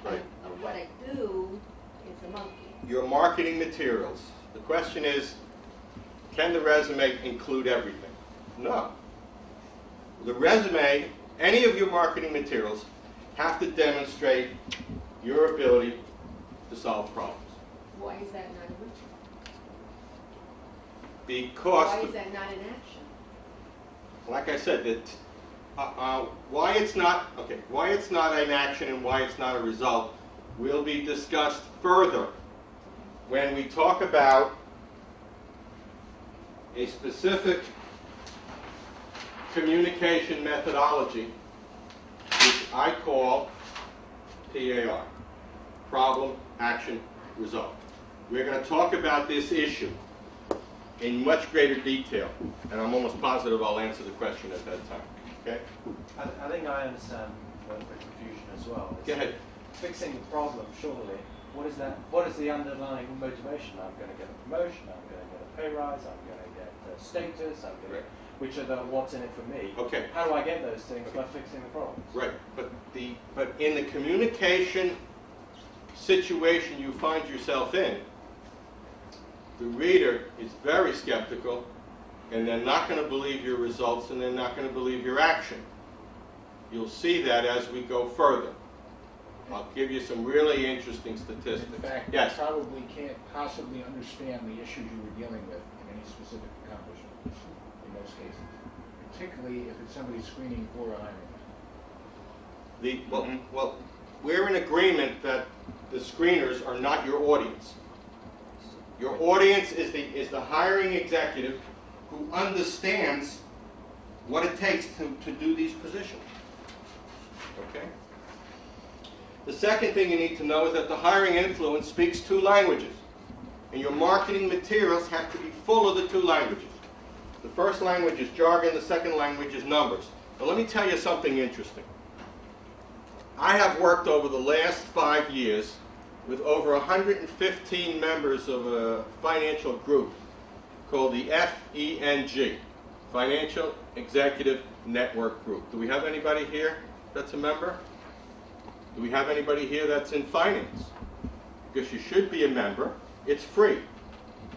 Right. And what I do is a monkey. Your marketing materials. The question is, can the resume include everything? No. The resume, any of your marketing materials, have to demonstrate your ability to solve problems. Why is that not a whiffle? Because Why is that not an action? like I said, why it's not an action and why it's not a result will be discussed further when we talk about a specific communication methodology, which I call PAR, problem, action, result. We're going to talk about this issue in much greater detail, and I'm almost positive I'll answer the question at that time. Okay? I think I understand the confusion as well. Go ahead. Fixing the problem, surely. What is that? What is the underlying motivation? I'm going to get a promotion. I'm going to get a pay rise. I'm going to get status. I'm going to, which are the what's in it for me. Okay. How do I get those things by fixing the problems? Right. But in the communication situation you find yourself in, the reader is very skeptical, and they're not going to believe your results, and they're not going to believe your action. You'll see that as we go further. I'll give you some really interesting statistics. In fact, yes? you probably can't possibly understand the issues you were dealing with in any specific accomplishment in most cases, particularly if it's somebody screening for a hiring. Well, we're in agreement that the screeners are not your audience. Your audience is the hiring executive who understands what it takes to do these positions. Okay? The second thing you need to know is that the hiring influence speaks two languages. And your marketing materials have to be full of the two languages. The first language is jargon, the second language is numbers. Now let me tell you something interesting. I have worked over the last 5 years with over 115 members of a financial group called the FENG, Financial Executive Network Group. Do we have anybody here that's a member? Do we have anybody here that's in finance? Because you should be a member. It's free.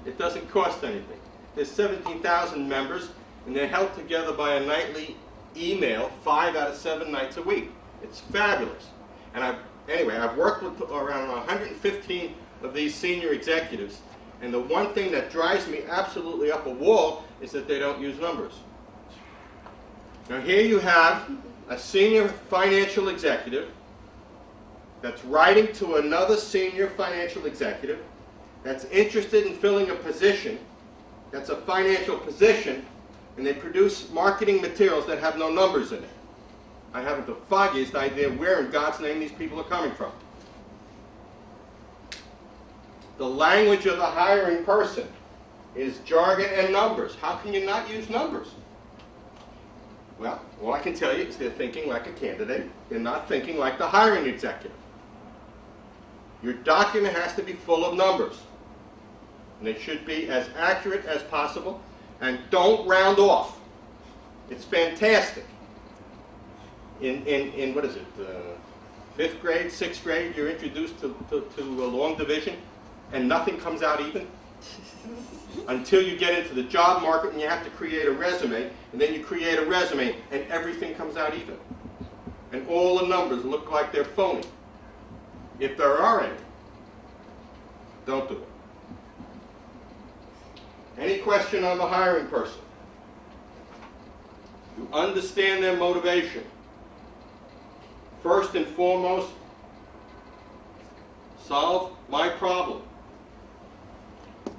It doesn't cost anything. There's 17,000 members, and they're held together by a nightly email 5 out of 7 nights a week. It's fabulous. And I've worked with around 115 of these senior executives, and the one thing that drives me absolutely up a wall is that they don't use numbers. Now here you have a senior financial executive that's writing to another senior financial executive that's interested in filling a position that's a financial position, and they produce marketing materials that have no numbers in it. I haven't the foggiest idea where in God's name these people are coming from. The language of the hiring person is jargon and numbers. How can you not use numbers? Well, all I can tell you is they're thinking like a candidate. They're not thinking like the hiring executive. Your document has to be full of numbers. And it should be as accurate as possible. And don't round off. It's fantastic. In what is it, 5th grade, 6th grade, you're introduced to a long division, and nothing comes out even. Until you get into the job market and you have to create a resume, and then you create a resume and everything comes out even. And all the numbers look like they're phony. If there are any, don't do it. Any question on the hiring person? You understand their motivation. First and foremost, solve my problem.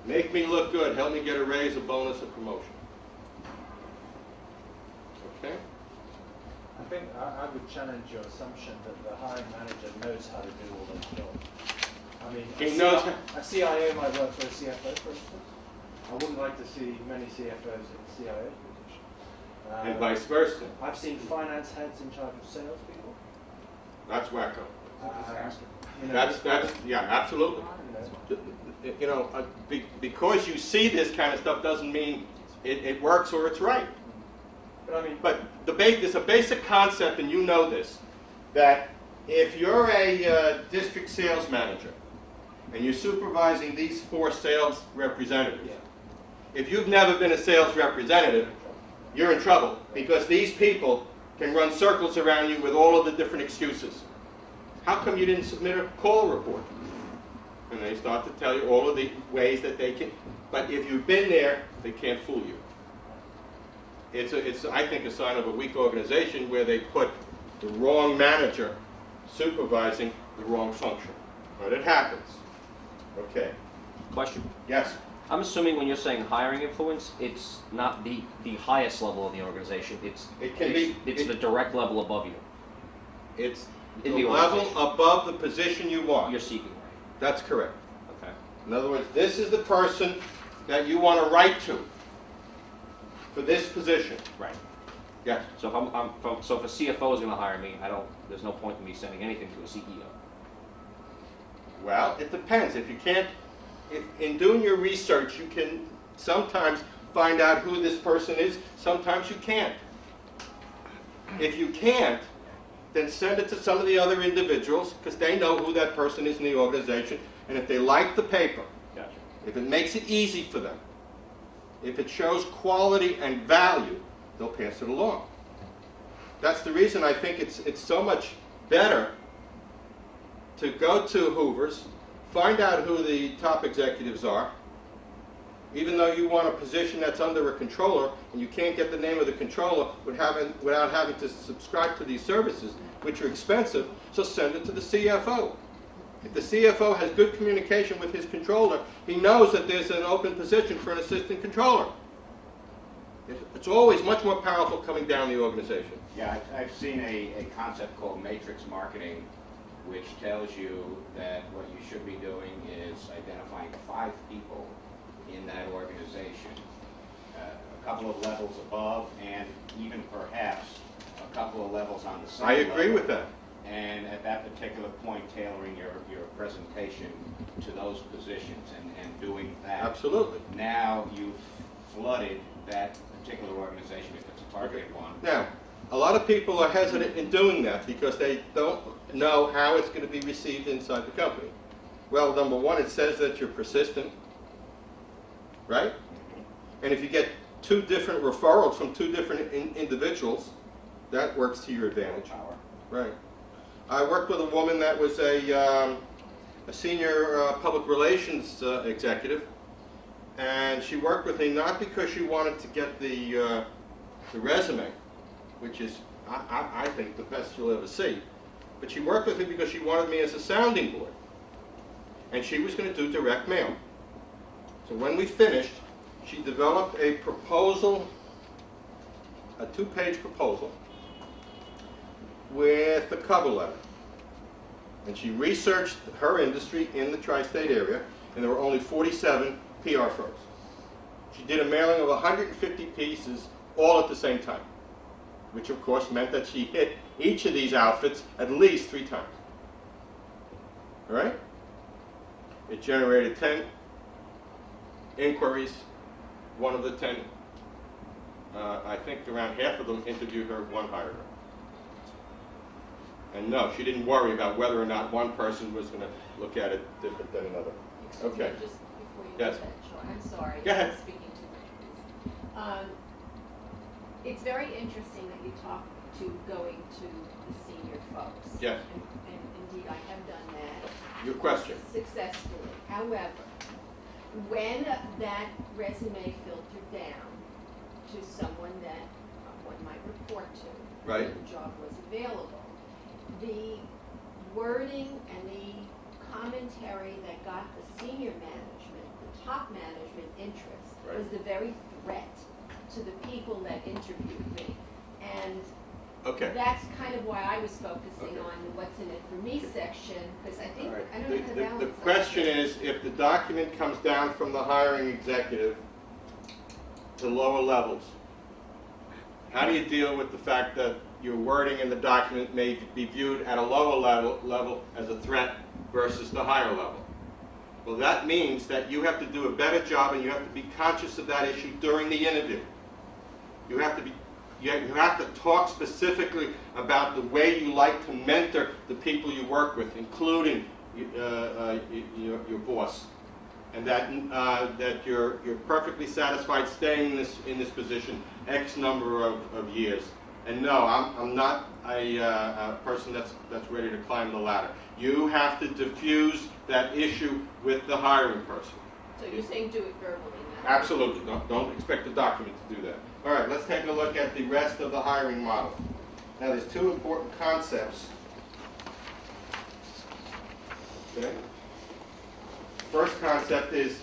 Make me look good. Help me get a raise, a bonus, a promotion. Okay? I think I would challenge your assumption that the hiring manager knows how to do all those jobs. I mean, He knows. A CIO might work for a CFO, for instance. I wouldn't like to see many CFOs in the CIO position. And vice versa. I've seen finance heads in charge of salespeople. That's wacko. You know, That's yeah, absolutely. You know, because you see this kind of stuff doesn't mean it works or it's right. But I mean, there's a basic concept, and you know this, that if you're a district sales manager and you're supervising these 4 sales representatives, if you've never been a sales representative, you're in trouble because these people can run circles around you with all of the different excuses. How come you didn't submit a call report? And they start to tell you all of the ways that they can. But if you've been there, they can't fool you. It's I think, a sign of a weak organization where they put the wrong manager supervising the wrong function. But it happens. Okay. Question. Yes. I'm assuming when you're saying hiring influence, it's not the highest level of the organization. It's the direct level above you. It's In the the level organization. above the position you want. You're seeking. That's correct. Okay. In other words, this is the person that you want to write to for this position. Right. Yes. So if a CFO is going to hire me, there's no point in me sending anything to a CEO. Well, it depends. If in doing your research, you can sometimes find out who this person is. Sometimes you can't. If you can't, then send it to some of the other individuals because they know who that person is in the organization. And if they like the paper, Gotcha. if it makes it easy for them, if it shows quality and value, they'll pass it along. That's the reason I think it's so much better to go to Hoover's, find out who the top executives are, even though you want a position that's under a controller and you can't get the name of the controller without having to subscribe to these services, which are expensive, so send it to the CFO. If the CFO has good communication with his controller, he knows that there's an open position for an assistant controller. It's always much more powerful coming down the organization. Yeah, I've seen a concept called matrix marketing, which tells you that what you should be doing is identifying 5 people in that organization, a couple of levels above, and even perhaps a couple of levels on the same I agree level. with that. And at that particular point, tailoring your presentation to those positions and doing that. Absolutely. Now you've flooded that particular organization, if it's a target one. Now, a lot of people are hesitant in doing that because they don't know how it's going to be received inside the company. Well, number one, it says that you're persistent, right? And if you get 2 different referrals from 2 different individuals, that works to your advantage. Right. I worked with a woman that was a senior public relations executive, and she worked with me not because she wanted to get the resume, which is, I think, the best you'll ever see, but she worked with me because she wanted me as a sounding board, and she was going to do direct mail. So when we finished, she developed a proposal, a 2-page proposal, with the cover letter. And she researched her industry in the tri-state area, and there were only 47 PR firms. She did a mailing of 150 pieces all at the same time, which of course meant that she hit each of these outfits at least 3 times. All right? It generated 10 inquiries. One of the 10, I think around half of them interviewed her, one hired her. And no, she didn't worry about whether or not one person was going to look at it different than another. Excuse Okay. me, just before you Yes. do that, Sean, I'm sorry. Go ahead. I'm speaking too much, please. It's very interesting that you talk to going to the senior folks. Yes. And indeed, I have done that. Your question. Successfully. However, when that resume filtered down to someone that one might report to, Right. when the job was available, the wording and the commentary that got the senior management, the top management interest, Right. was the very threat to the people that interviewed me. And Okay. that's kind of why I was focusing Okay. on the what's in it for me section, because I think, All right. I don't know how to balance The those question two. is, if the document comes down from the hiring executive to lower levels, how do you deal with the fact that your wording in the document may be viewed at a lower level as a threat versus the higher level? Well, that means that you have to do a better job, and you have to be conscious of that issue during the interview. You have to talk specifically about the way you like to mentor the people you work with, including your boss, and that you're perfectly satisfied staying in this position X number of years. And no, I'm not a person that's ready to climb the ladder. You have to diffuse that issue with the hiring person. So you're saying do it verbally now? Absolutely. Don't expect the document to do that. All right, let's take a look at the rest of the hiring model. Now, there's two important concepts. Okay. First concept is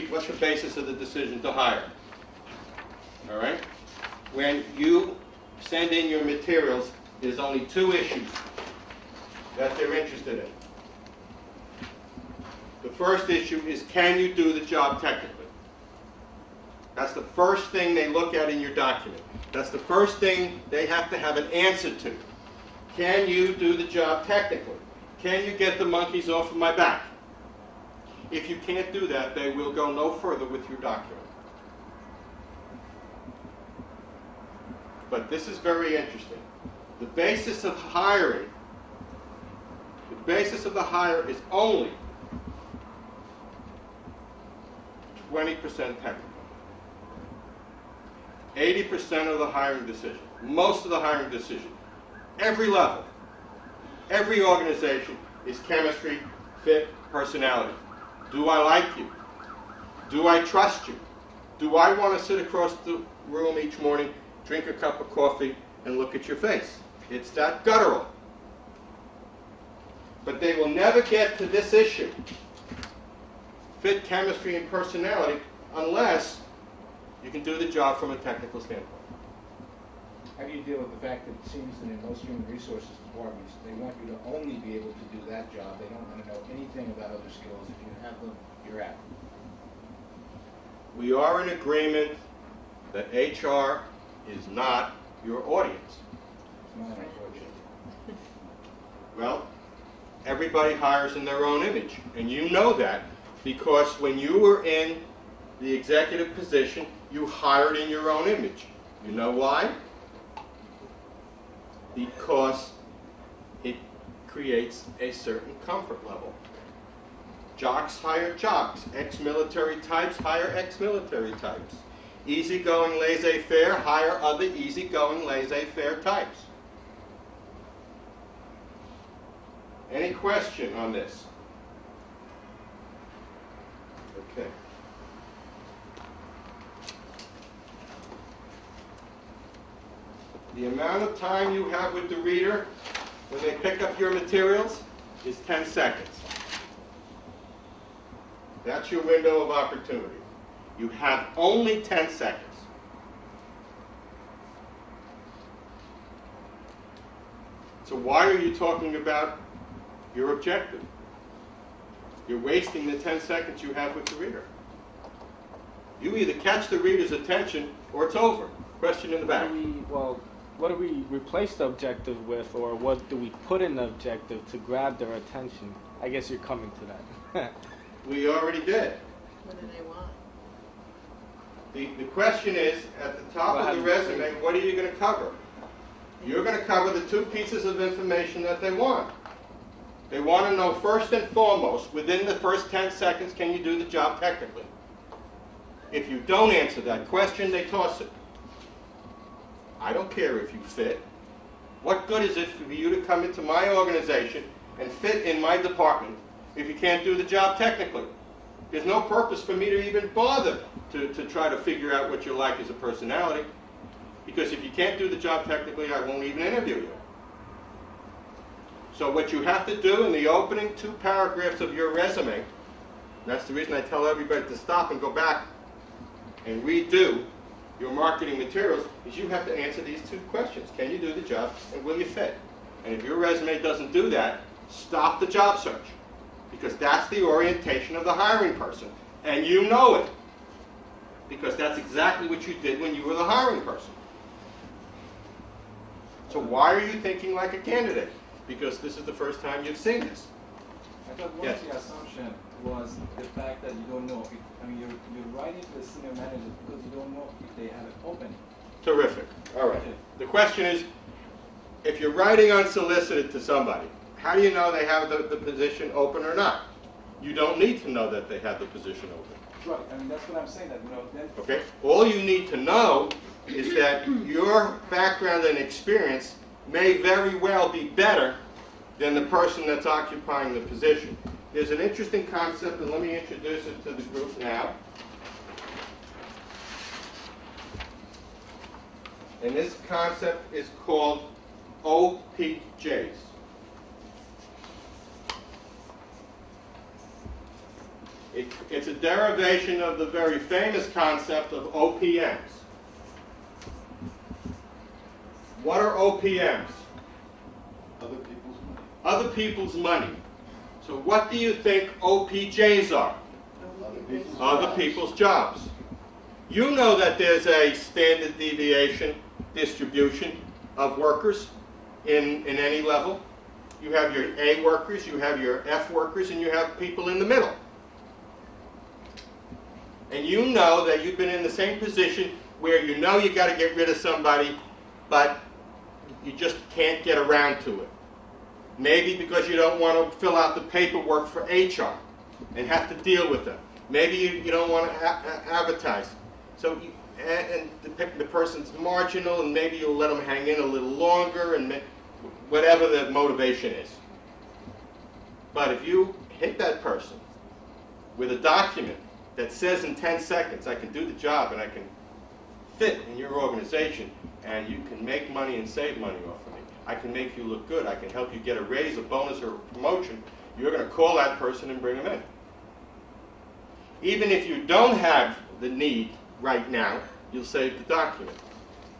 what's the basis of the decision to hire? All right. When you send in your materials, there's only two issues that they're interested in. The first issue is, can you do the job technically? That's the first thing they look at in your document. That's the first thing they have to have an answer to. Can you do the job technically? Can you get the monkeys off of my back? If you can't do that, they will go no further with your document. But this is very interesting. The basis of hiring, the basis of the hire is only 20% technical. 80% of the hiring decision, most of the hiring decision, every level, every organization is chemistry, fit, personality. Do I like you? Do I trust you? Do I want to sit across the room each morning, drink a cup of coffee, and look at your face? It's that guttural. But they will never get to this issue, fit, chemistry, and personality, unless you can do the job from a technical standpoint. How do you deal with the fact that it seems that in most human resources departments, they want you to only be able to do that job. They don't want to know anything about other skills. If you have them, you're out. We are in agreement that HR is not your audience. It's not unfortunate. Well, everybody hires in their own image, and you know that because when you were in the executive position, you hired in your own image. You know why? Because it creates a certain comfort level. Jocks hire jocks. Ex-military types hire ex-military types. Easygoing, laissez-faire hire other easygoing, laissez-faire types. Any question on this? Okay. The amount of time you have with the reader when they pick up your materials is 10 seconds. That's your window of opportunity. You have only 10 seconds. So why are you talking about your objective? You're wasting the 10 seconds you have with the reader. You either catch the reader's attention or it's over. Question in the back. What do we replace the objective with, or what do we put in the objective to grab their attention? I guess you're coming to that. We already did. What do they want? The question is, at the top of the resume, what are you going to cover? You're going to cover the two pieces of information that they want. They want to know first and foremost, within the first 10 seconds, can you do the job technically? If you don't answer that question, they toss it. I don't care if you fit. What good is it for you to come into my organization and fit in my department if you can't do the job technically? There's no purpose for me to even bother to try to figure out what you're like as a personality, because if you can't do the job technically, I won't even interview you. So what you have to do in the opening 2 paragraphs of your resume, that's the reason I tell everybody to stop and go back and redo your marketing materials, is you have to answer these 2 questions. Can you do the job, and will you fit? And if your resume doesn't do that, stop the job search, because that's the orientation of the hiring person. And you know it, because that's exactly what you did when you were the hiring person. So why are you thinking like a candidate? Because this is the first time you've seen this. I thought one of the assumption was the fact that you don't know. You're writing to the senior managers because you don't know if they have an opening. Terrific. All right. The question is, if you're writing unsolicited to somebody, how do you know they have the position open or not? You don't need to know that they have the position open. Right. That's what I'm saying. That then. Okay. All you need to know is that your background and experience may very well be better than the person that's occupying the position. There's an interesting concept, and let me introduce it to the group now. And this concept is called OPJs. It's a derivation of the very famous concept of OPMs. What are OPMs? Other people's money. Other people's money. So what do you think OPJs are? Other people's jobs. You know that there's a standard deviation distribution of workers in any level. You have your A workers, you have your F workers, and you have people in the middle. And you know that you've been in the same position where you know you got to get rid of somebody, but you just can't get around to it. Maybe because you don't want to fill out the paperwork for HR and have to deal with them. Maybe you don't want to advertise. So, and the person's marginal, and maybe you'll let them hang in a little longer, and whatever the motivation is. But if you hit that person with a document that says in 10 seconds, I can do the job and I can fit in your organization, and you can make money and save money off of me. I can make you look good. I can help you get a raise, a bonus, or a promotion. You're going to call that person and bring them in. Even if you don't have the need right now, you'll save the document.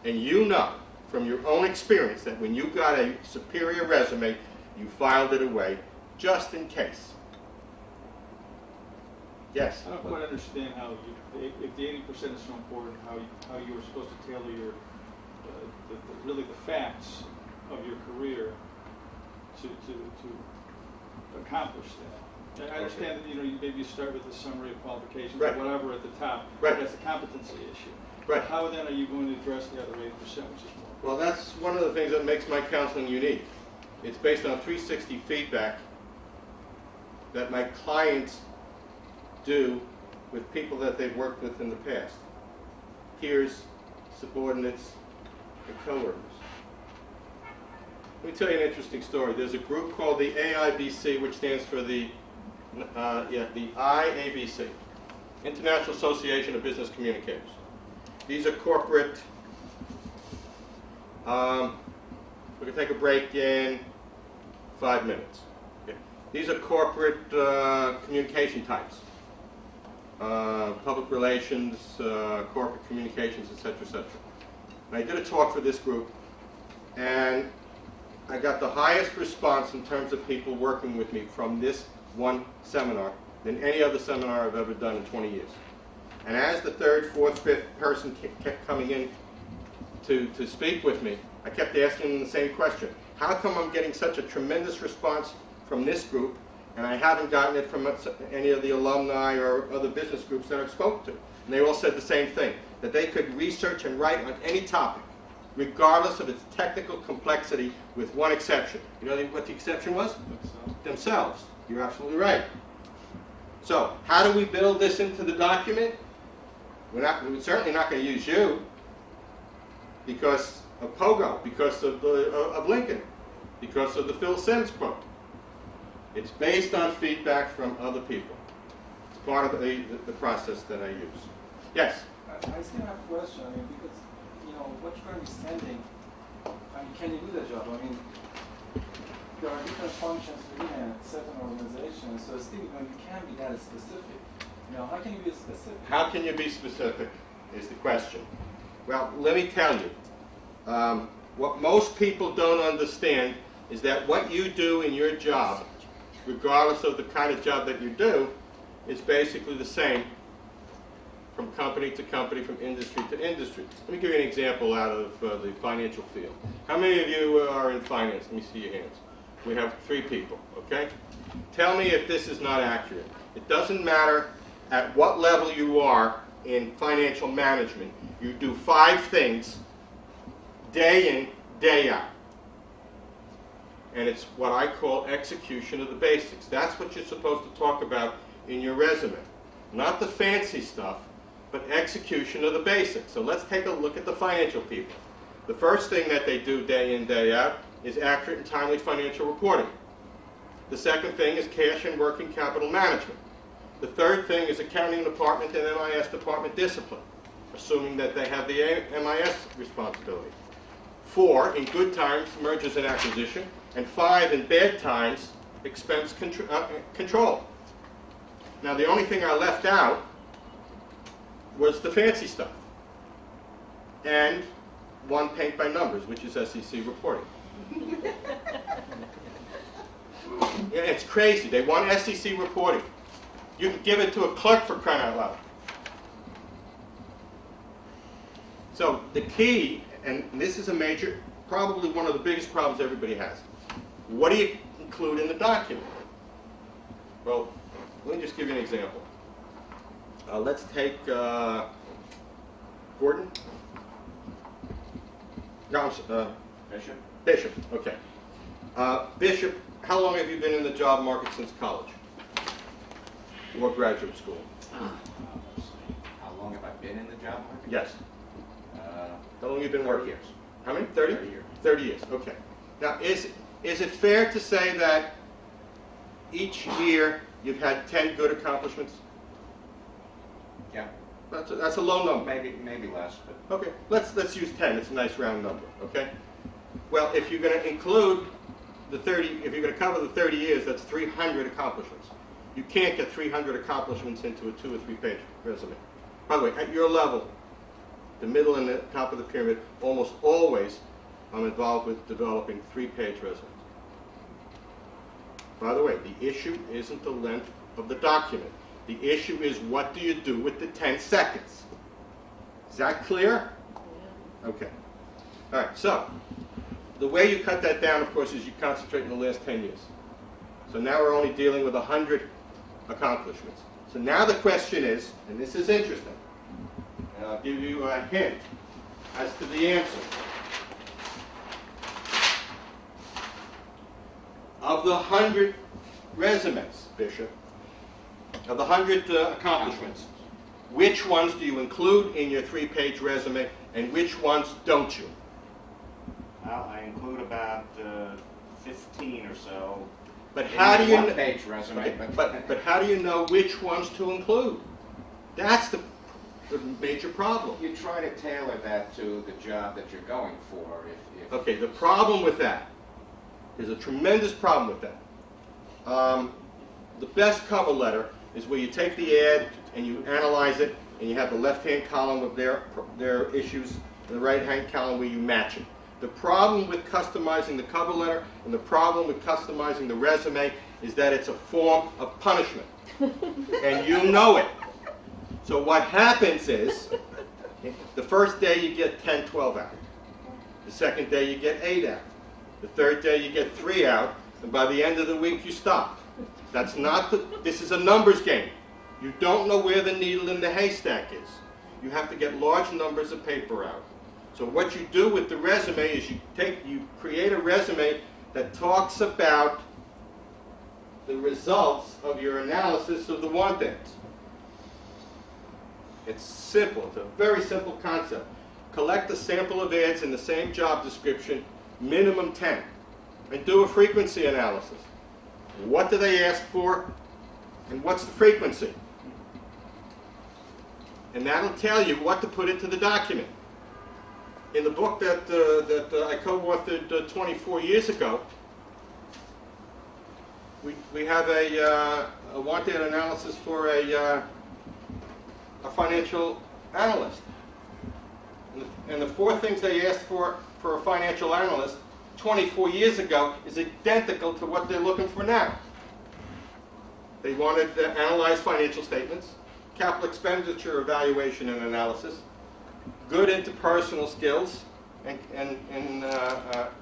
And you know from your own experience that when you got a superior resume, you filed it away just in case. Yes? I don't quite understand how, if the 80% is so important, how you were supposed to tailor your, really the facts of your career to accomplish that. I understand that maybe you start with a summary of qualifications or whatever at the top. Right. That's a competency issue. Right. How then are you going to address the other 80%, which is more? Well, that's one of the things that makes my counseling unique. It's based on 360 feedback that my clients do with people that they've worked with in the past. Peers, subordinates, and coworkers. Let me tell you an interesting story. There's a group called the AIBC, which stands for the IABC, International Association of Business Communicators. These are corporate, we can take a break in 5 minutes. Okay. These are corporate communication types. Public relations, corporate communications, etc., etc. And I did a talk for this group, and I got the highest response in terms of people working with me from this one seminar than any other seminar I've ever done in 20 years. And as the third, fourth, fifth person kept coming in to speak with me, I kept asking them the same question. How come I'm getting such a tremendous response from this group, And I haven't gotten it from any of the alumni or other business groups that I've spoken to. And they all said the same thing, that they could research and write on any topic, regardless of its technical complexity, with one exception. You know what the exception was? Themselves. You're absolutely right. So, how do we build this into the document? We're certainly not going to use you because of Pogo, because of Lincoln, because of the Phil Sims quote. It's based on feedback from other people. It's part of the process that I use. Yes? I still have a question, I mean, because, you know, what you're going to be sending, I mean, can you do the job? I mean, there are different functions within a certain organization, so still, you know, you can't be that specific. You know, how can you be specific? How can you be specific is the question. Well, let me tell you. What most people don't understand is that what you do in your job, regardless of the kind of job that you do, is basically the same from company to company, from industry to industry. Let me give you an example out of the financial field. How many of you are in finance? Let me see your hands. We have 3 people, okay? Tell me if this is not accurate. It doesn't matter at what level you are in financial management. You do 5 things day in, day out. And it's what I call execution of the basics. That's what you're supposed to talk about in your resume. Not the fancy stuff, but execution of the basics. So let's take a look at the financial people. The first thing that they do day in, day out is accurate and timely financial reporting. The second thing is cash and working capital management. The third thing is accounting department and MIS department discipline, assuming that they have the MIS responsibility. 4, in good times, mergers and acquisition. And 5, in bad times, expense control. Now, the only thing I left out was the fancy stuff. And 1, paint by numbers, which is SEC reporting. Yeah, it's crazy. They want SEC reporting. You can give it to a clerk for crying out loud. So the key, and this is a major, probably one of the biggest problems everybody has. What do you include in the document? Well, let me just give you an example. Let's take Gordon. No, Bishop? Bishop, okay. Bishop, how long have you been in the job market since college? Or graduate school? How long have I been in the job market? Yes. How long have you been working? Years. How many? 30? 30 years. 30 years, okay. Now, is it fair to say that each year you've had 10 good accomplishments? Yeah. That's a low number. Maybe less, but Okay, let's use 10. It's a nice round number, okay? Well, if you're going to include the 30, if you're going to cover the 30 years, that's 300 accomplishments. You can't get 300 accomplishments into a 2 or 3 page resume. By the way, at your level, the middle and the top of the pyramid, almost always I'm involved with developing 3-page resumes. By the way, the issue isn't the length of the document. The issue is what do you do with the 10 seconds? Is that clear? Okay. All right, so the way you cut that down, of course, is you concentrate in the last 10 years. So now we're only dealing with 100 accomplishments. So now the question is, and this is interesting, and I'll give you a hint as to the answer. Of the 100 resumes, Bishop, of the 100 accomplishments, which ones do you include in your 3-page resume and which ones don't you? I include about 15 or so. But how do you know? One-page resume. Okay, but how do you know which ones to include? That's the major problem. You try to tailor that to the job that you're going for. Okay, the problem with that, there's a tremendous problem with that. The best cover letter is where you take the ad and you analyze it, and you have the left-hand column of their issues, and the right-hand column where you match it. The problem with customizing the cover letter and the problem with customizing the resume is that it's a form of punishment. And you know it. So what happens is, the first day you get 10, 12 out. The second day you get 8 out. The third day you get 3 out. And by the end of the week you stop. That's not this is a numbers game. You don't know where the needle in the haystack is. You have to get large numbers of paper out. So what you do with the resume is you create a resume that talks about the results of your analysis of the want-ads. It's simple. It's a very simple concept. Collect a sample of ads in the same job description, minimum 10, and do a frequency analysis. What do they ask for, and what's the frequency? And that'll tell you what to put into the document. In the book that I co-authored 24 years ago, we have a want-ad analysis for a financial analyst. And the four things they asked for a financial analyst 24 years ago is identical to what they're looking for now. They wanted to analyze financial statements, capital expenditure evaluation and analysis, good interpersonal skills and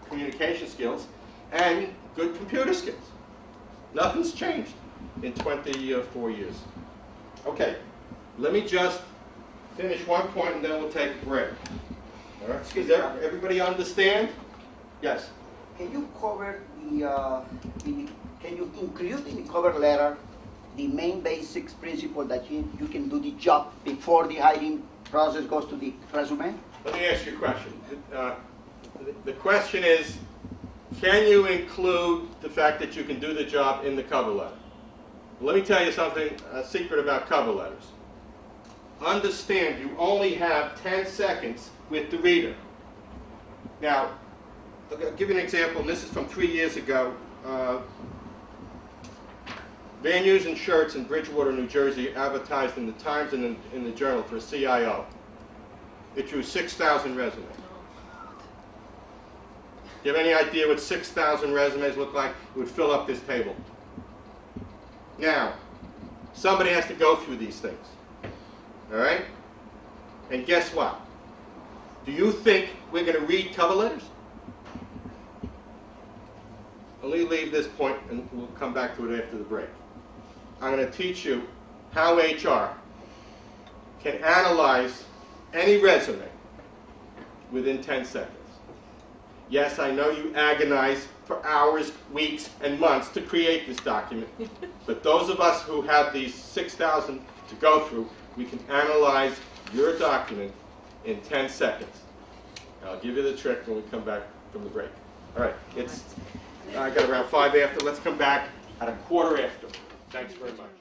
communication skills, and good computer skills. Nothing's changed in 24 years. Okay, let me just finish one point and then we'll take a break. All right, does everybody understand? Yes? Can you cover can you include in the cover letter the main basics principle that you can do the job before the hiring process goes to the resume? Let me ask you a question. The question is, can you include the fact that you can do the job in the cover letter? Let me tell you something, a secret about cover letters. Understand you only have 10 seconds with the reader. Now, I'll give you an example, and this is from 3 years ago. Van Heusen Shirts in Bridgewater, New Jersey advertised in the Times and in the Journal for a CIO. It drew 6,000 resumes. Do you have any idea what 6,000 resumes look like? It would fill up this table. Now, somebody has to go through these things. All right? And guess what? Do you think we're going to read cover letters? Let me leave this point and we'll come back to it after the break. I'm going to teach you how HR can analyze any resume within 10 seconds. Yes, I know you agonize for hours, weeks, and months to create this document, but those of us who have these 6,000 to go through, we can analyze your document in 10 seconds. I'll give you the trick when we come back from the break. All right, I got around 5 after. Let's come back at a quarter after. Thanks very much.